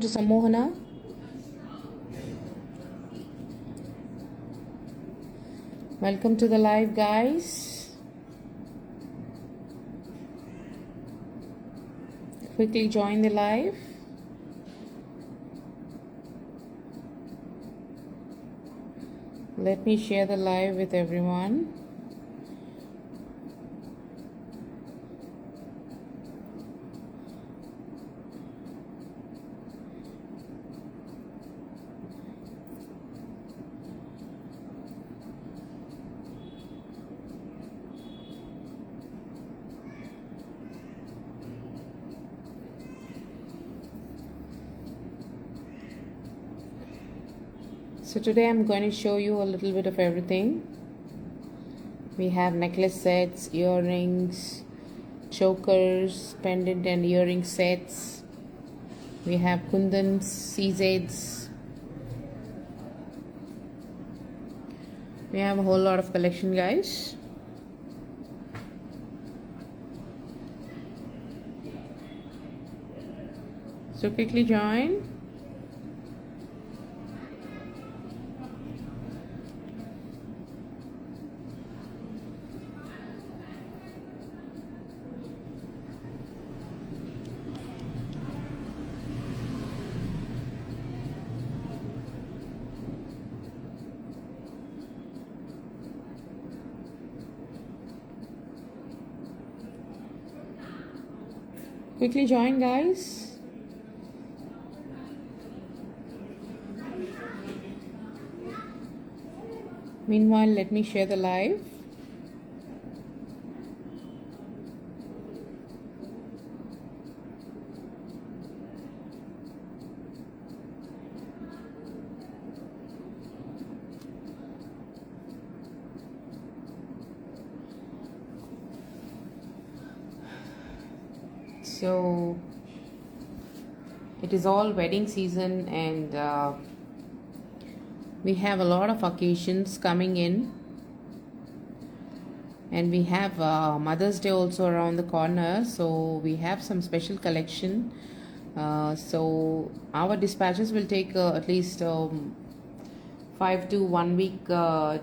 to Samohana. Welcome to the live, guys. Quickly join the live. Let me share the live with everyone. So today I'm going to show you a little bit of everything. We have necklace sets, earrings, chokers, pendant and earring sets. We have kundans, CZs. We have a whole lot of collection, guys. So quickly join. Quickly join, guys. Meanwhile, let me share the live. So it is all wedding season, and we have a lot of occasions coming in, and we have Mother's Day also around the corner, so we have some special collection. So our dispatches will take at least 5 to 1 week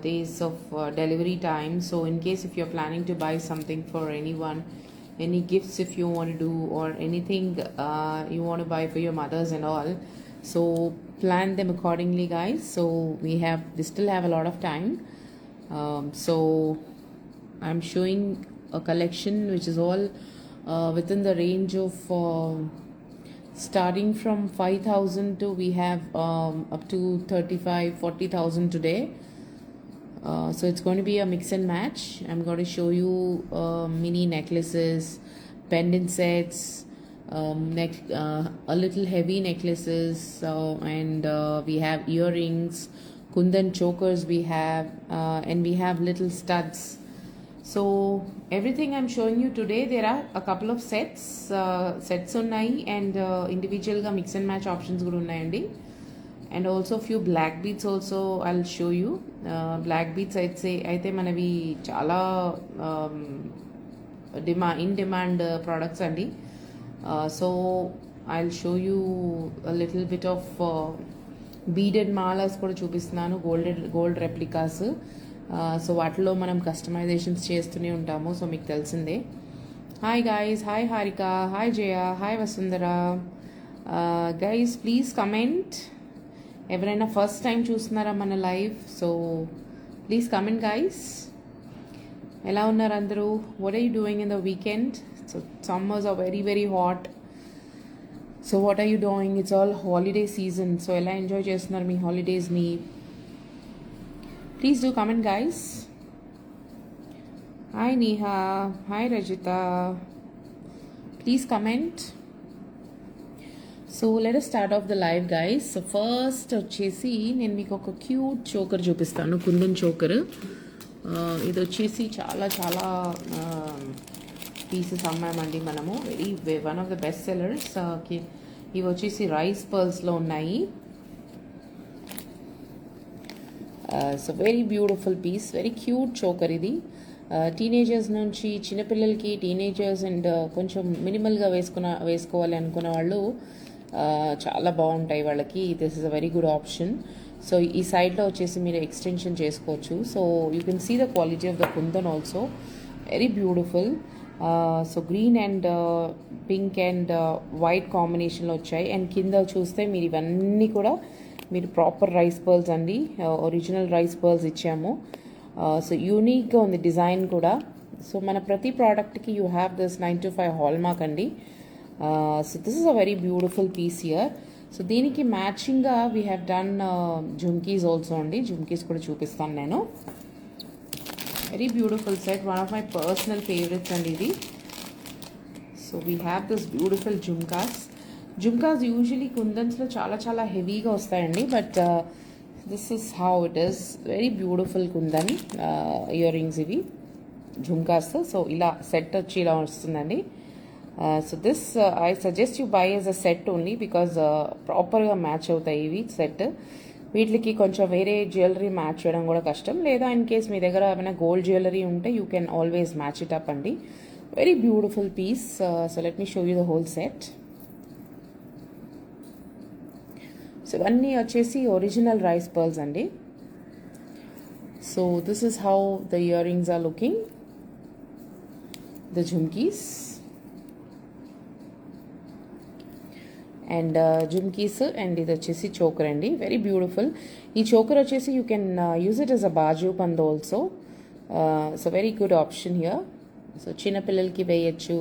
days of delivery time. So in case if you're planning to buy something for anyone, any gifts if you want to do, or anything you want to buy for your mothers and all, so plan them accordingly, guys. So we still have a lot of time. So I'm showing a collection which is all within the range of starting from 5,000 to we have up to 35-40,000 today. So it's going to be a mix and match. I'm going to show you mini necklaces, pendant sets, a little heavy necklaces, and we have earrings, kundan chokers we have, and we have little studs. So everything I'm showing you today, there are a couple of sets unnai, and individual ga mix and match options kuda unnayandi. And also few black beads also I'll show you. Black beads అయితే మనవి చాలా in demand products అండి. So I'll show you a little bit of beaded malas కూడా చూపిస్తున్నాను, gold replicas. So వాటిలో మనం customisations చేస్తూనే ఉంటాము, సో మీకు తెలిసిందే. Hi guys, hi Harika, hi Jaya, hi Vasundhara. Guys please comment. ఎవరైనా ఫస్ట్ టైం చూస్తున్నారా మన live? So please comment guys. ఎలా ఉన్నారు అందరూ? What are you doing in the weekend? So summers are very very hot. So what are you doing? It's all holiday season. So ఎలా enjoy చేస్తున్నారు మీ హాలిడేస్ని? Please do comment guys. Hi Neha, hi Rajitha, please comment. So let us start of the live guys. So first వచ్చేసి నేను మీకు ఒక cute choker చూపిస్తాను, kundan choker. ఇది వచ్చేసి చాలా చాలా పీసెస్ అమ్మామండి మనము, one of the best sellers. ఇవి వచ్చేసి రైస్ పర్ల్స్లో ఉన్నాయి. So very beautiful piece, very cute choker ఇది. టీనేజర్స్ నుంచి చిన్నపిల్లలకి, టీనేజర్స్ అండ్ కొంచెం మినిమల్గా వేసుకోవాలి అనుకున్న వాళ్ళు చాలా బాగుంటాయి వాళ్ళకి. This is a very good option. So ఈ సైడ్లో వచ్చేసి మీరు ఎక్స్టెన్షన్ చేసుకోవచ్చు. So you can see the quality of the kundan also, very beautiful. So green and pink and white కాంబినేషన్లో వచ్చాయి. అండ్ కింద చూస్తే మీరు ఇవన్నీ కూడా మీరు ప్రాపర్ రైస్ పర్ల్స్ అండి, ఒరిజినల్ రైస్ పర్ల్స్ ఇచ్చాము. సో యూనిక్గా ఉంది డిజైన్ కూడా. సో మన ప్రతి ప్రోడక్ట్కి you have this 925 hallmark అండి. So this is a very beautiful piece here. So దీనికి మ్యాచింగ్గా we have done jhumkis also అండి. జుమ్కీస్ కూడా చూపిస్తాను నేను. Very beautiful set, one of my personal favourites అండి ఇది. So we have this beautiful jhumkas. Jhumkas usually కుందన్స్లో చాలా చాలా హెవీగా వస్తాయండి, but this is how it is. Very beautiful kundan earrings ఇవి జుమ్కాస్. సో ఇలా సెట్ వచ్చి ఇలా వస్తుందండి. So this I suggest you buy as a set only, because ప్రాపర్గా మ్యాచ్ అవుతాయి ఇవి సెట్. వీటికి కొంచెం వేరే జ్యువెలరీ మ్యాచ్ చేయడం కూడా కష్టం. లేదా ఇన్ కేస్ మీ దగ్గర ఏమైనా గోల్డ్ జ్యువెలరీ ఉంటే you can always match it up అండి. Very beautiful piece. So let me show you the whole set. So ఇవన్నీ వచ్చేసి ఒరిజినల్ రైస్ పర్ల్స్ అండి. So this is how the ear rings are looking, the jhumkis and jhumkis. And ఇది వచ్చేసి choker అండి, very beautiful. ఈ choker వచ్చేసి you can use it as a bajuband also. So very good option here. So చిన్నపిల్లలకి వేయచ్చు,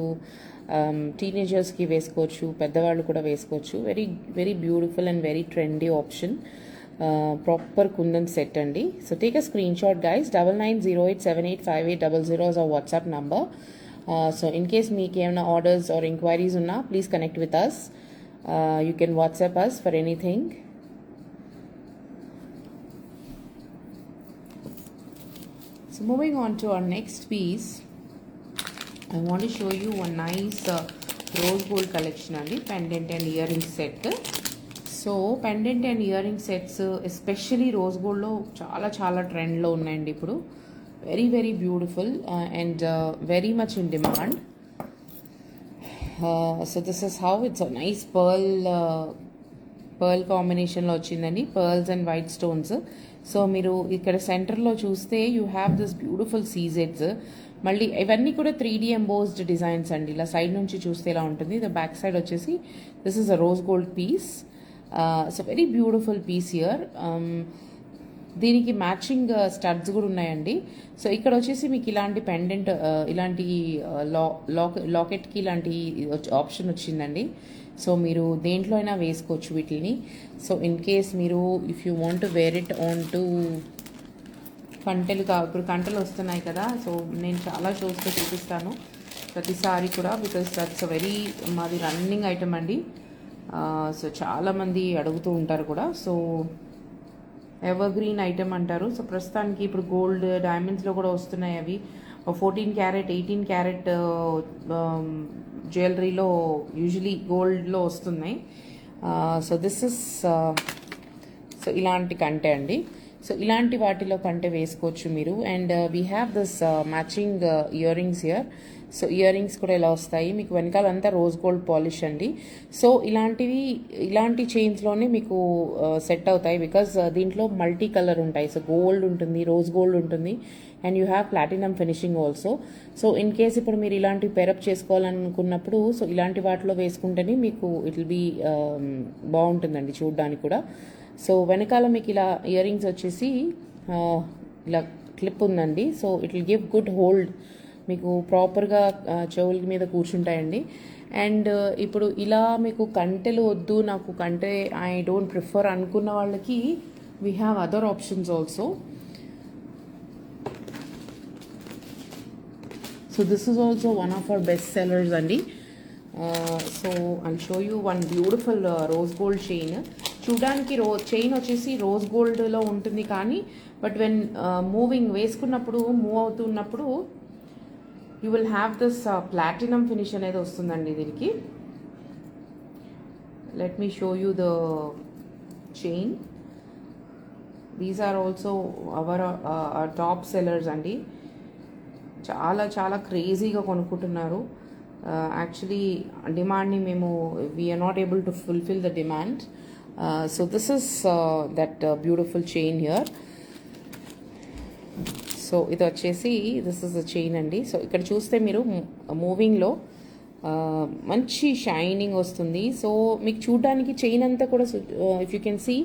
టీనేజర్స్కి వేసుకోవచ్చు, పెద్దవాళ్ళు కూడా వేసుకోవచ్చు. Very very beautiful and very trendy option. Proper kundan set అండి. So take a screen shot guys. 9908785800 is our WhatsApp number. So in case మీకు ఏమైనా ఆర్డర్స్ ఆర్ ఎంక్వైరీస్ ఉన్నా please connect with us. You can WhatsApp us for anything. So moving on to our next piece, I want to show you one nice rose gold collection and pendant and earring set. So pendant and earring sets especially rose gold lo చాలా trend లో ఉన్నాయండి ఇప్పుడు. Very very beautiful and very much in demand. So this is how it's a nice pearl కాంబినేషన్లో వచ్చిందండి, pearls and white stones. So మీరు ఇక్కడ సెంటర్లో చూస్తే యూ హ్యావ్ దిస్ బ్యూటిఫుల్ సీజెడ్స్. మళ్ళీ ఇవన్నీ కూడా 3D ఎంబోస్డ్ డిజైన్స్ అండి. ఇలా సైడ్ నుంచి చూస్తే ఇలా ఉంటుంది. ద బ్యాక్ సైడ్ వచ్చేసి this is a rose gold piece. So very beautiful piece here. దీనికి మ్యాచింగ్ స్టడ్స్ కూడా ఉన్నాయండి. సో ఇక్కడ వచ్చేసి మీకు ఇలాంటి పెండెంట్, ఇలాంటి లాకెట్కి ఇలాంటి ఆప్షన్ వచ్చిందండి. సో మీరు దేంట్లో అయినా వేసుకోవచ్చు వీటిని. సో ఇన్ కేస్ మీరు if you want to wear it on to ఇప్పుడు కంటలు వస్తున్నాయి కదా, సో నేను చాలా షోస్లో చూపిస్తాను ప్రతిసారి కూడా, బికాస్ దట్స్ అ వెరీ మాది రన్నింగ్ ఐటమ్ అండి. సో చాలామంది అడుగుతూ ఉంటారు కూడా. సో ఎవర్ గ్రీన్ ఐటమ్ అంటారు. సో ప్రస్తుతానికి ఇప్పుడు గోల్డ్ డైమండ్స్లో కూడా వస్తున్నాయి అవి. 14 క్యారెట్ 18 క్యారెట్ జ్యువెలరీలో యూజువలీ గోల్డ్లో వస్తున్నాయి. సో దిస్ ఇస్ సో ఇలాంటి కంటే అండి. సో ఇలాంటి వాటిలో కంటే వేసుకోవచ్చు మీరు. And we have this matching ear rings here. So ear rings కూడా ఇలా వస్తాయి మీకు. వెనకాలంతా రోజ్ గోల్డ్ పాలిష్ అండి. సో ఇలాంటి చైన్స్లోనే మీకు సెట్ అవుతాయి, బికాజ్ దీంట్లో మల్టీ కలర్ ఉంటాయి. సో గోల్డ్ ఉంటుంది, రోజ్ గోల్డ్ ఉంటుంది, and you have platinum finishing also. So in case ఇప్పుడు మీరు ఇలాంటివి పేరప్ చేసుకోవాలనుకున్నప్పుడు సో ఇలాంటి వాటిలో వేసుకుంటేనే మీకు ఇట్ విల్ బీ బాగుంటుందండి చూడడానికి కూడా. సో వెనకాల మీకు ఇలా ఇయర్ రింగ్స్ వచ్చేసి ఇలా క్లిప్ ఉందండి. So it will give good hold, మీకు ప్రాపర్గా చెవుల మీద కూర్చుంటాయండి. అండ్ ఇప్పుడు ఇలా మీకు కంటెలు వద్దు, నాకు కంటే ఐ డోంట్ ప్రిఫర్ అనుకున్న వాళ్ళకి we have other options also. So this is also one of our best sellers అండి. So I'll show you one beautiful rose gold chain. చూడడానికి చైన్ వచ్చేసి రోజ్ గోల్డ్లో ఉంటుంది, కానీ బట్ వెన్ మూవింగ్ వేసుకున్నప్పుడు move అవుతున్నప్పుడు you will have this platinum finish అనేది వస్తుందండి దీనికి. Let me show you the chain. These are also our top sellers అండి. చాలా క్రేజీగా కొనుక్కుంటున్నారు. యాక్చువల్లీ డిమాండ్ని మేము we are not able to fulfil the demand. So this is that beautiful chain here. So ఇది వచ్చేసి దిస్ ఇస్ ద చైన్ అండి. So ఇక్కడ చూస్తే మీరు మూవింగ్లో మంచి షైనింగ్ వస్తుంది. సో మీకు చూడడానికి చైన్ అంతా కూడా if you can see,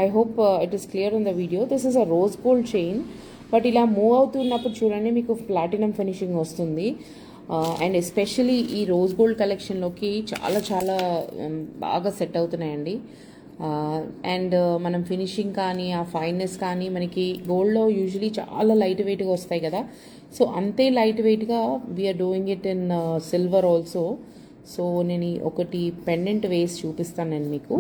I hope it is clear in the video, this is a rose gold chain. But ఇలా మూవ్ అవుతున్నప్పుడు చూడండి మీకు ప్లాటినం ఫినిషింగ్ వస్తుంది. అండ్ ఎస్పెషలీ ఈ రోజ్ గోల్డ్ కలెక్షన్లోకి చాలా చాలా బాగా సెట్ అవుతున్నాయండి. అండ్ మనం ఫినిషింగ్ కానీ ఆ ఫైన్నెస్ కానీ మనకి గోల్డ్లో యూజువలీ చాలా లైట్ వెయిట్గా వస్తాయి కదా. సో అంతే లైట్ వెయిట్గా we are doing it in silver also. So నేను ఒకటి పెండెంట్ వేసి చూపిస్తాను నేను మీకు.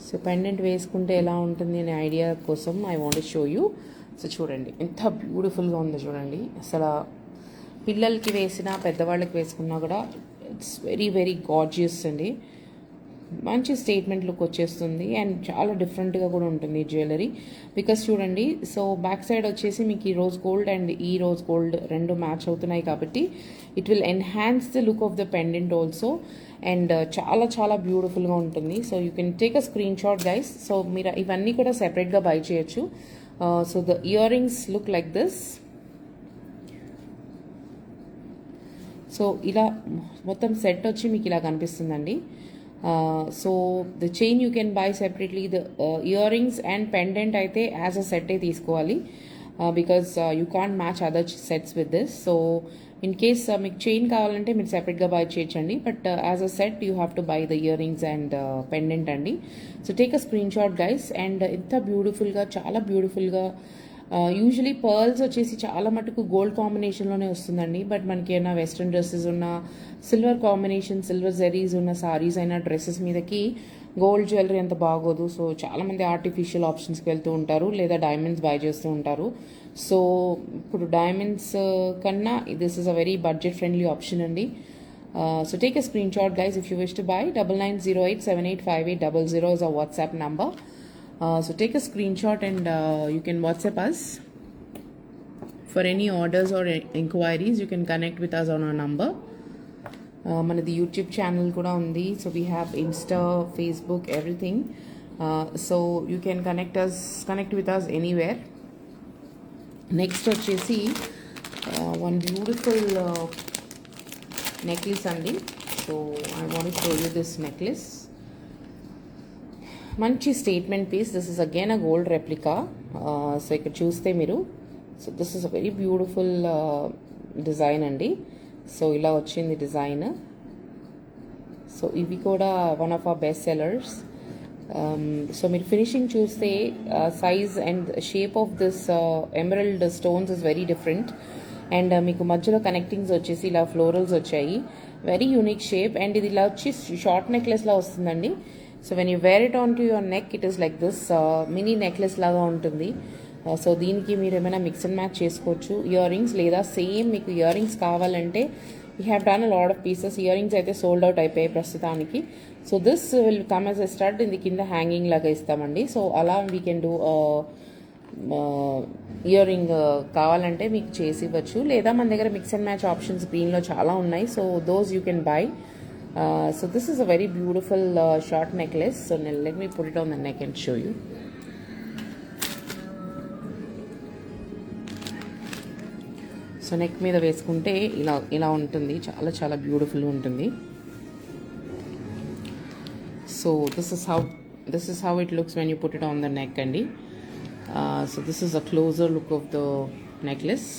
సో పెండెంట్ వేసుకుంటే ఎలా ఉంటుంది అనే ఐడియా కోసం I want to show you. So చూడండి ఎంత బ్యూటిఫుల్గా ఉందో చూడండి. అసలు పిల్లలకి వేసినా పెద్దవాళ్ళకి వేసుకున్నా కూడా ఇట్స్ వెరీ వెరీ గార్జియస్ అండి. మంచి స్టేట్మెంట్ లుక్ వచ్చేస్తుంది అండ్ చాలా డిఫరెంట్గా కూడా ఉంటుంది జ్యువెలరీ. బికాస్ చూడండి, సో బ్యాక్ సైడ్ వచ్చేసి మీకు ఈ రోజ్ గోల్డ్ అండ్ ఈ రోజ్ గోల్డ్ రెండు మ్యాచ్ అవుతున్నాయి కాబట్టి it will enhance the look of the pendant also. And చాలా చాలా బ్యూటిఫుల్గా ఉంటుంది. So you can take a screen shot guys. So మీరు ఇవన్నీ కూడా సెపరేట్గా బై చేయొచ్చు. So the ear rings look like this. So ఇలా మొత్తం సెట్ వచ్చి మీకు ఇలా కనిపిస్తుందండి. So the chain you can buy separately. The ear rings and pendant అయితే యాజ్ అ సెట్టే తీసుకోవాలి, because you can't match other sets with this. So in case మీకు చైన్ కావాలంటే మీరు సెపరేట్గా బై చేయొచ్చండి. But as a set you have to buy the ear rings and pendant అండి. So take a screen shot guys. And ఎంత బ్యూటిఫుల్గా, చాలా బ్యూటిఫుల్గా. యూజువలీ పర్ల్స్ వచ్చేసి చాలా మటుకు గోల్డ్ కాంబినేషన్లోనే వస్తుందండి. బట్ మనకి ఏమైనా వెస్ట్రన్ డ్రెస్సెస్ ఉన్న, సిల్వర్ కాంబినేషన్, సిల్వర్ జరీస్ ఉన్న సారీస్ అయినా డ్రెస్సెస్ మీదకి గోల్డ్ జ్యువెలరీ అంత బాగోదు. సో చాలామంది ఆర్టిఫిషియల్ ఆప్షన్స్కి వెళ్తూ ఉంటారు, లేదా డైమండ్స్ బై చేస్తూ ఉంటారు. సో ఇప్పుడు డైమండ్స్ కన్నా this is a very budget friendly option అండి. So take a screen shot guys if you wish to buy. 9908785800 is our WhatsApp number. So take a screenshot and you can WhatsApp us for any orders or inquiries. You can connect with us on our number. Manadi YouTube channel kuda undi. So we have Insta, Facebook, everything. So you can connect with us anywhere. Next వచ్చేసి one beautiful necklace andi. So I want to show you this necklace. మంచి statement piece. This is again a gold replica. So ఇక్కడ చూస్తే మీరు, so this is a very beautiful design అండి. So ఇలా వచ్చింది design. So ఇవి కూడా one of our best sellers. So మీరు ఫినిషింగ్ చూస్తే size and shape of this emerald stones is very different. And మీకు మధ్యలో కనెక్టింగ్స్ వచ్చేసి ఇలా ఫ్లోరల్స్ వచ్చాయి. Very unique shape. అండ్ ఇది ఇలా వచ్చి షార్ట్ నెక్లెస్లా వస్తుందండి. So when you wear it on to your neck it is like this mini necklace లాగా ఉంటుంది. సో దీనికి మీరు ఏమైనా మిక్స్ అండ్ మ్యాచ్ చేసుకోవచ్చు. ఇయర్ రింగ్స్ లేదా సేమ్ మీకు ఇయర్ రింగ్స్ కావాలంటే we have done a lot of pieces. Ear rings అయితే సోల్డ్ అవుట్ అయిపోయాయి ప్రస్తుతానికి. So this will come as a stud. ఇది కింద హ్యాంగింగ్ లాగా ఇస్తామండి. సో అలా we can do ear ring కావాలంటే మీకు చేసి ఇవ్వచ్చు. లేదా మన దగ్గర మిక్స్ అండ్ మ్యాచ్ ఆప్షన్స్ గ్రీన్లో చాలా ఉన్నాయి. So those you can by. So this is a very beautiful short necklace. So now let me put it on the neck and show you. So neck మీద వేసుకుంటే ఇలా ఉంటుంది. చాలా చాలా బ్యూటిఫుల్గా ఉంటుంది. So this is how it looks when you put it on the neck అండి. So this is a closer look of the necklace.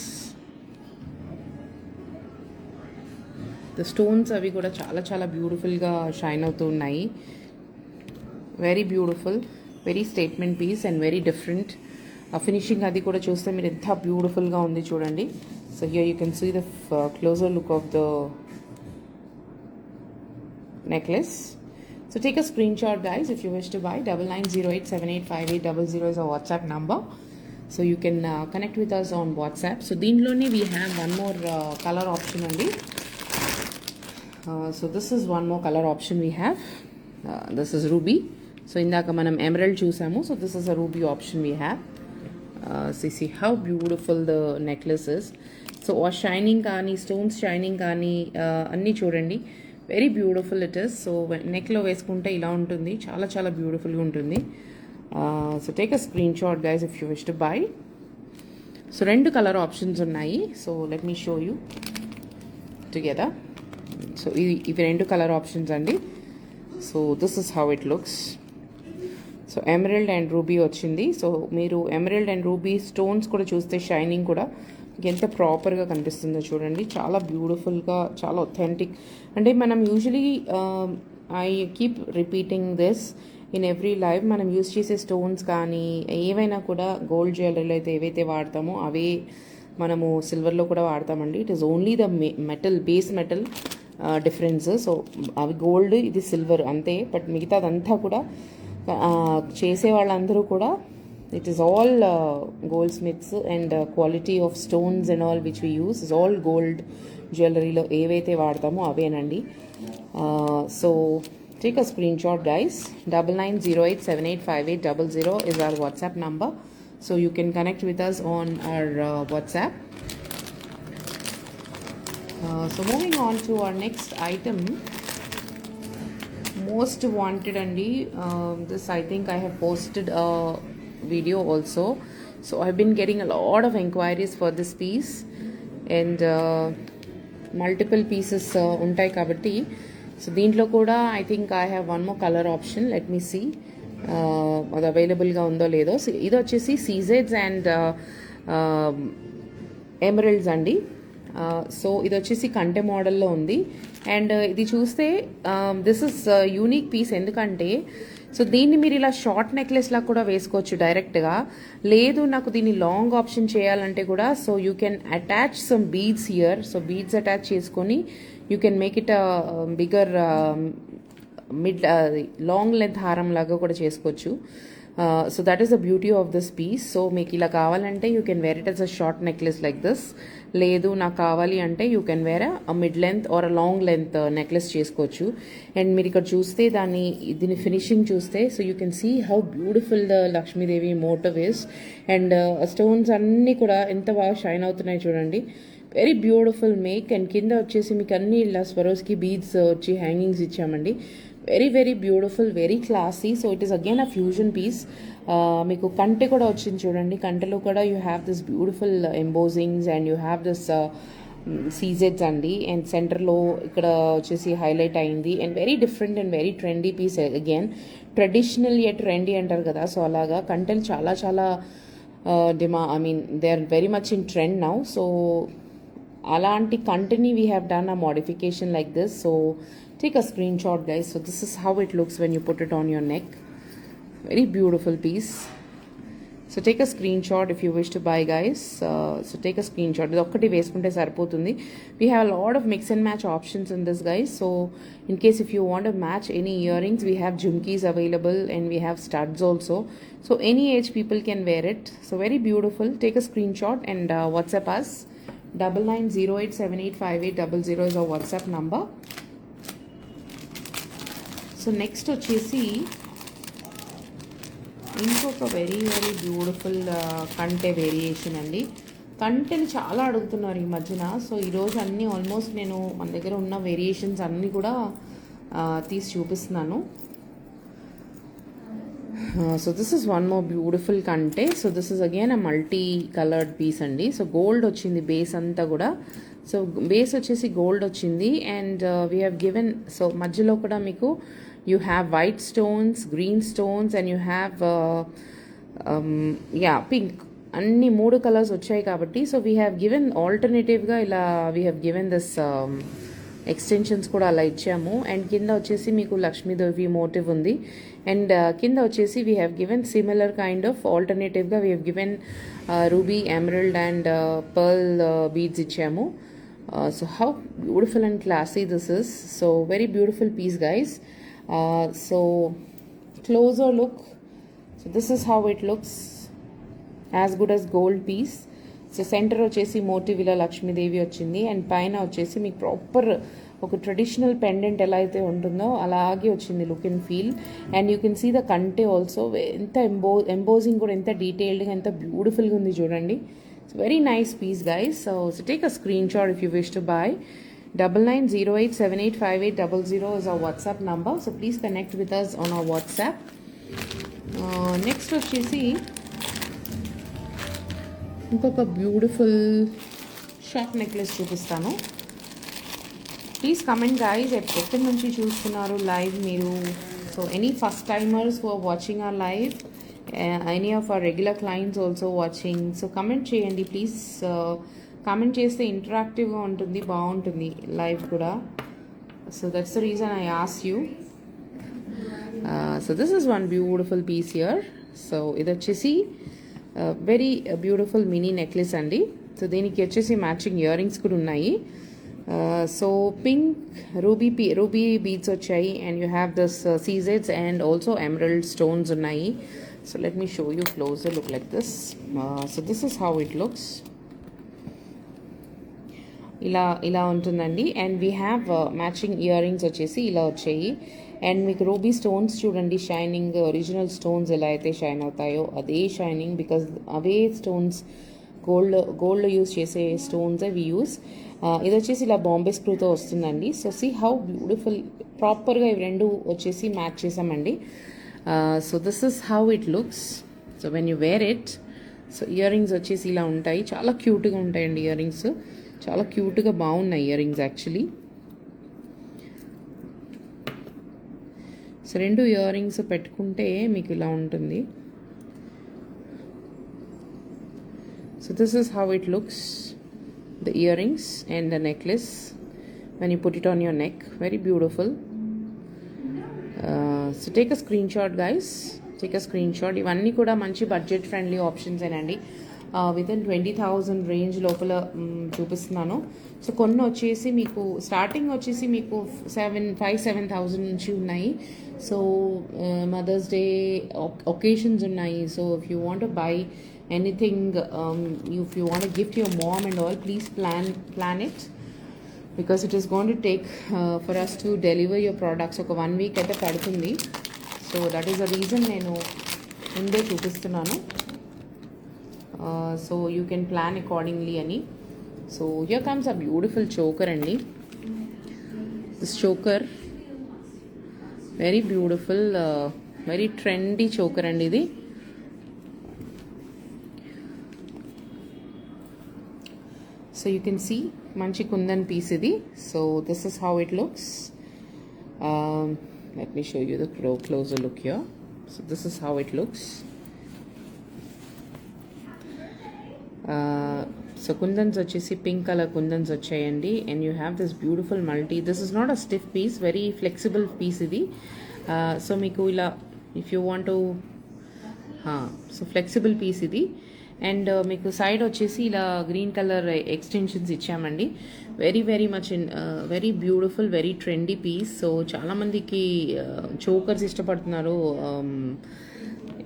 The stones అవి కూడా చాలా చాలా బ్యూటిఫుల్గా షైన్ అవుతూ ఉన్నాయి. Very beautiful, very statement piece and very different. ఆ finishing అది కూడా చూస్తే మీరు ఎంత బ్యూటిఫుల్గా ఉంది చూడండి. So here you can see the closer look of the necklace. So take a screen shot guys if you wish to buy. 9908785800 is our WhatsApp number. So you can connect with us on WhatsApp. So దీంట్లోనే we have one more color option అండి. So this is one more color option we have. This is ruby. So indaka manam emerald చూసాము. So this is a ruby option we have. See how beautiful the necklace is. So ఆ shining కానీ stones shining కానీ అన్నీ చూడండి, very beautiful it is. So నెక్లో వేసుకుంటే ఇలా ఉంటుంది, చాలా చాలా బ్యూటిఫుల్గా ఉంటుంది. So take a screen shot guys if you wish to buy. So 2 colour options ఉన్నాయి. So let me show you together. So ఇవి 2 కలర్ ఆప్షన్స్ అండి. So this is how it looks. So emerald and ruby వచ్చింది. So మీరు emerald and ruby stones కూడా చూస్తే shining కూడా ఎంత ప్రాపర్గా కనిపిస్తుందో చూడండి, చాలా బ్యూటిఫుల్గా, చాలా ఒథెంటిక్. అంటే మనం usually I keep repeating this in every life, మనం యూజ్ చేసే స్టోన్స్ కానీ ఏవైనా కూడా గోల్డ్ జ్యువెలరీలో అయితే ఏవైతే వాడతామో అవే మనము సిల్వర్లో కూడా వాడతామండి. It is only the metal, base metal difference. So అవి గోల్డ్, ఇది సిల్వర్ అంతే. బట్ మిగతాదంతా కూడా చేసే వాళ్ళందరూ కూడా it is all goldsmiths and quality of stones and all which we use is all gold జ్యువెలరీలో ఏవైతే వాడతామో అవేనండి. So take a screenshot guys. 9908785800 is our WhatsApp number, so you can connect with us on our WhatsApp. So moving on to our next item, most wanted andi. This I think I have posted a video also. So I've been getting a lot of inquiries for this piece, and multiple pieces untai kabatti. So deentlo kuda I think I have one more color option. Let me see adu available ga undo ledo. So idu vachesi CZs and emeralds andi. So ఇది వచ్చేసి కంటె మోడల్లో ఉంది. And ఇది చూస్తే this is unique piece, ఎందుకంటే so దీన్ని మీరు ఇలా షార్ట్ నెక్లెస్ లా కూడా వేసుకోవచ్చు డైరెక్ట్గా. లేదు నాకు దీన్ని లాంగ్ ఆప్షన్ చేయాలంటే కూడా, so you can attach some beads here. So beads attach చేసుకొని you can make it bigger long length హారం లాగా కూడా చేసుకోవచ్చు. So that is the beauty of this piece. So మీకు ఇలా కావాలంటే you can wear it as a short necklace like this. లేదు నాకు కావాలి అంటే you can wear a mid length or a long length necklace చేసుకోవచ్చు. అండ్ మీరు ఇక్కడ చూస్తే దీని ఫినిషింగ్ చూస్తే, so you can see how beautiful the Lakshmidevi motive is. And stones అన్నీ కూడా ఎంత బాగా షైన్ అవుతున్నాయి చూడండి, వెరీ బ్యూటిఫుల్ మేక్. అండ్ కింద వచ్చేసి మీకు అన్ని ఇలా స్వరోస్కి బీడ్స్ వచ్చి హ్యాంగింగ్స్ ఇచ్చామండి. Very very beautiful, very classy. So it is again a fusion piece. మీకు కంటె కూడా వచ్చింది చూడండి, కంటెలో కూడా you have this beautiful embossings and you have this సీజెడ్స్ అండి. అండ్ సెంటర్లో ఇక్కడ వచ్చేసి హైలైట్ అయింది. And very different and very trendy piece again. Traditional yet trendy అంటారు కదా, సో అలాగా కంటెలు చాలా చాలా they are very much in trend now. So అలాంటి కంటెని we have done a modification like this. So take a screenshot guys. So this is how it looks when you put it on your neck. Very beautiful piece. So take a screenshot if you wish to buy guys. So take a screenshot. Idu okkati veskunte saripotundi. We have a lot of mix and match options in this guys. So in case if you want to match any earrings, we have jhumkis available and we have studs also. So any age people can wear it. So very beautiful. Take a screenshot and WhatsApp us. 9908785800 is our WhatsApp number. So next వచ్చేసి ఇంకొక very very beautiful కంటె variation అండి. కంటెని చాలా అడుగుతున్నారు ఈ మధ్యన. So ఈరోజు అన్నీ ఆల్మోస్ట్ నేను మన దగ్గర ఉన్న వేరియేషన్స్ అన్నీ కూడా తీసి చూపిస్తున్నాను. So this is one more beautiful కంటె. So this is again a multi coloured piece అండి. సో గోల్డ్ వచ్చింది బేస్ అంతా కూడా. సో బేస్ వచ్చేసి గోల్డ్ వచ్చింది. And we have given, so మధ్యలో కూడా మీకు you have white stones, green stones, and you have pink. అన్ని 3 కలర్స్ వచ్చాయి కాబట్టి, సో వీ హ్యావ్ గివెన్ ఆల్టర్నేటివ్గా ఇలా we have given this extensions కూడా అలా ఇచ్చాము. అండ్ కింద వచ్చేసి మీకు లక్ష్మీదేవి మోటివ్ ఉంది. అండ్ కింద వచ్చేసి we have given similar kind of ఆల్టర్నేటివ్గా we have given ruby, emerald and pearl beads ఇచ్చాము. So how beautiful and classy this is. So very beautiful piece guys. So closer look. So this is how it looks, as good as gold piece. So centre వచ్చేసి motive ఇలా లక్ష్మీదేవి వచ్చింది. And పైన వచ్చేసి మీకు proper ఒక traditional pendant ఎలా అయితే ఉంటుందో అలాగే వచ్చింది look and feel. And you can see the కంటే ఆల్సో ఎంత ఎంబోజింగ్ కూడా ఎంత డీటెయిల్డ్గా ఎంత బ్యూటిఫుల్గా ఉంది చూడండి. It's very nice piece guys. So take a screen shot if you wish to buy. 9908785800 is our WhatsApp number. So please connect with us on our WhatsApp. Next వచ్చేసి ఇంకొక బ్యూటిఫుల్ షార్ట్ నెక్లెస్ చూపిస్తాను. Please comment guys ఎక్కడి నుంచి చూస్తున్నారు live మీరు. So any first timers who are watching our live, any of our regular clients also watching. So comment చేయండి please. Comment చేస్తే ఇంటరాక్టివ్గా ఉంటుంది, బాగుంటుంది లైవ్ కూడా. So that's the reason I ask you. So this is one beautiful piece here. So ఇది వచ్చేసి very beautiful mini necklace అండి. So దీనికి వచ్చేసి మ్యాచింగ్ ఇయర్ రింగ్స్ కూడా ఉన్నాయి. సో పింక్ రూబీ బీడ్స్ వచ్చాయి అండ్ యూ హ్యావ్ దిస్ సీజెడ్స్ and also emerald stones ఉన్నాయి. So let me show you closer look like this. So this is how it looks. ఇలా ఉంటుందండి. And we have matching ear rings వచ్చేసి ఇలా వచ్చాయి. And మీకు ruby stones చూడండి, shining original stones ఎలా అయితే షైన్ అవుతాయో అదే షైనింగ్, బికాజ్ అవే స్టోన్స్ గోల్డ్ యూస్ చేసే స్టోన్స్ వి యూస్. ఇది వచ్చేసి ఇలా బాంబే స్క్రూతో వస్తుందండి. సో సీ హౌ బ్యూటిఫుల్, ప్రాపర్గా ఇవి రెండు వచ్చేసి మ్యాచ్ చేసామండి. So this is how it looks. So when you wear it, so ear rings వచ్చేసి ఇలా ఉంటాయి. చాలా క్యూట్గా ఉంటాయండి ఇయర్ రింగ్స్, చాలా క్యూట్గా బాగున్నాయి ఇయర్ రింగ్స్ యాక్చువల్లీ. సో రెండు ఇయర్ రింగ్స్ పెట్టుకుంటే మీకు ఇలా ఉంటుంది. So this is how it looks, the earrings and the necklace when you put it on your neck. Very beautiful. So take a screenshot guys, take a screenshot. ఇవన్నీ కూడా మంచి budget friendly options ఏనండి. Within 20,000 range లోపల చూపిస్తున్నాను. So కొన్ని వచ్చేసి మీకు starting వచ్చేసి మీకు 7,000 నుంచి ఉన్నాయి. సో మదర్స్ డే ఒకేషన్స్ ఉన్నాయి. So if you want to buy anything, if you want to gift your mom and all, please plan it, because it is going to take for us to deliver your products ఒక 1 week అయితే పడుతుంది. So that is the reason నేను ముందే చూపిస్తున్నాను. So you can plan accordingly అని. So here comes a beautiful choker అండి. This choker very beautiful, very trendy choker అండి ఇది. So you can see manchi kundan piece idi. So this is how it looks. Let me show you the closer look here. So this is how it looks. So kundans vachesi pink color kundans vachayandi, and you have this beautiful multi. This is not a stiff piece, very flexible piece idi. So meeku ila if you want to so flexible piece idi. And మీకు side వచ్చేసి ఇలా green colour extensions ఇచ్చామండి. Very much very beautiful, very trendy piece. So చాలామందికి chokers ఇష్టపడుతున్నారు,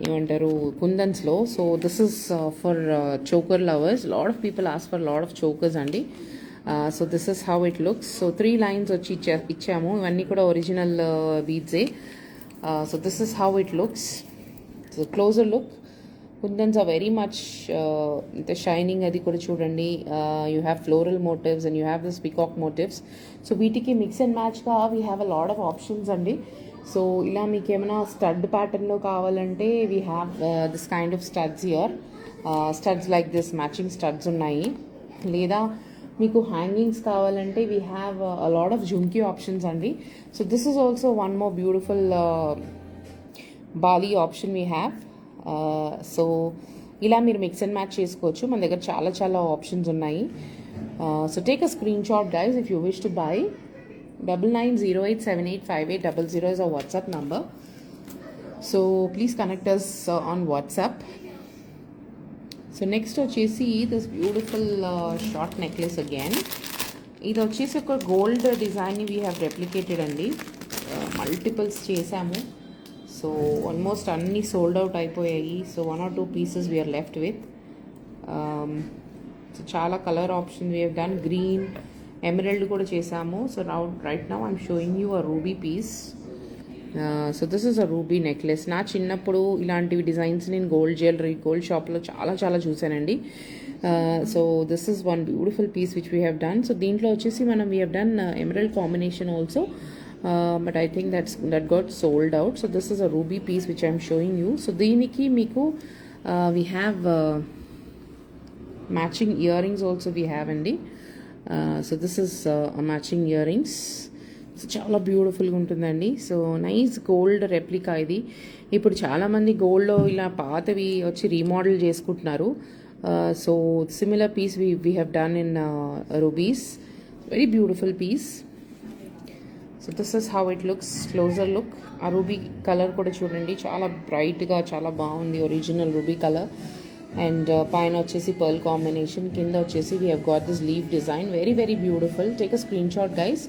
ఏమంటారు కుందన్స్లో. So this is for choker lovers. Lot of people ask for lot of chokers అండి. So this is how it looks. So 3 lines వచ్చి ఇచ్చాము. ఇవన్నీ కూడా original బీడ్సే. So this is how it looks. So closer look. Kundans are very much the shining అది కూడా చూడండి. You have floral motifs and you have this peacock motifs. So వీటికి mix and మ్యాచ్గా we have a lot of options అండి. So ఇలా మీకు ఏమైనా stud ప్యాటర్న్లో కావాలంటే we have this kind of studs here. Studs like this matching studs ఉన్నాయి. లేదా మీకు హ్యాంగింగ్స్ కావాలంటే we have a lot of jhumki options అండి. So this is also one more beautiful bali option we have. So ఇలా మీరు mix and match చేసుకోవచ్చు. మన దగ్గర చాలా ఆప్షన్స్ ఉన్నాయి. So take a screen shot guys if you wish to buy. 9908785800 is our WhatsApp number. So please connect us on WhatsApp. So next వచ్చేసి this beautiful short necklace again. ఇది వచ్చేసి ఒక gold డిజైన్ని వీ హ్యావ్ రెప్లికేటెడ్ అండి. Multiples చేసాము. So almost అన్నీ sold out అయిపోయాయి. So 1 or 2 pieces we are left with. So చాలా colour option we have done. Green emerald కూడా చేసాము. So right now I'm showing you a ruby piece. So this is a ruby necklace. నా చిన్నప్పుడు ఇలాంటివి designs నేను gold షాప్లో చాలా చాలా చూసానండి. So this is one beautiful piece which we have done. So దీంట్లో వచ్చేసి మనం we have done emerald combination also, but I think that got sold out. So this is a ruby piece which I'm showing you. So దీనికి మీకు we have matching ear rings also we have అండి. So this is matching ear rings. So చాలా బ్యూటిఫుల్గా ఉంటుందండి. So nice gold replica ఇది. ఇప్పుడు చాలామంది గోల్డ్లో ఇలా పాతవి వచ్చి రీమోడల్ చేసుకుంటున్నారు. So similar piece we have done in rubies. Very beautiful piece. So this is how it looks. Closer look. ఆ రూబీ కలర్ కూడా చూడండి, చాలా బ్రైట్గా చాలా బాగుంది, ఒరిజినల్ రూబీ కలర్. అండ్ పైన వచ్చేసి పర్ల్ కాంబినేషన్, కింద వచ్చేసి we have got this leave design. Very very beautiful. Take a screen shot guys.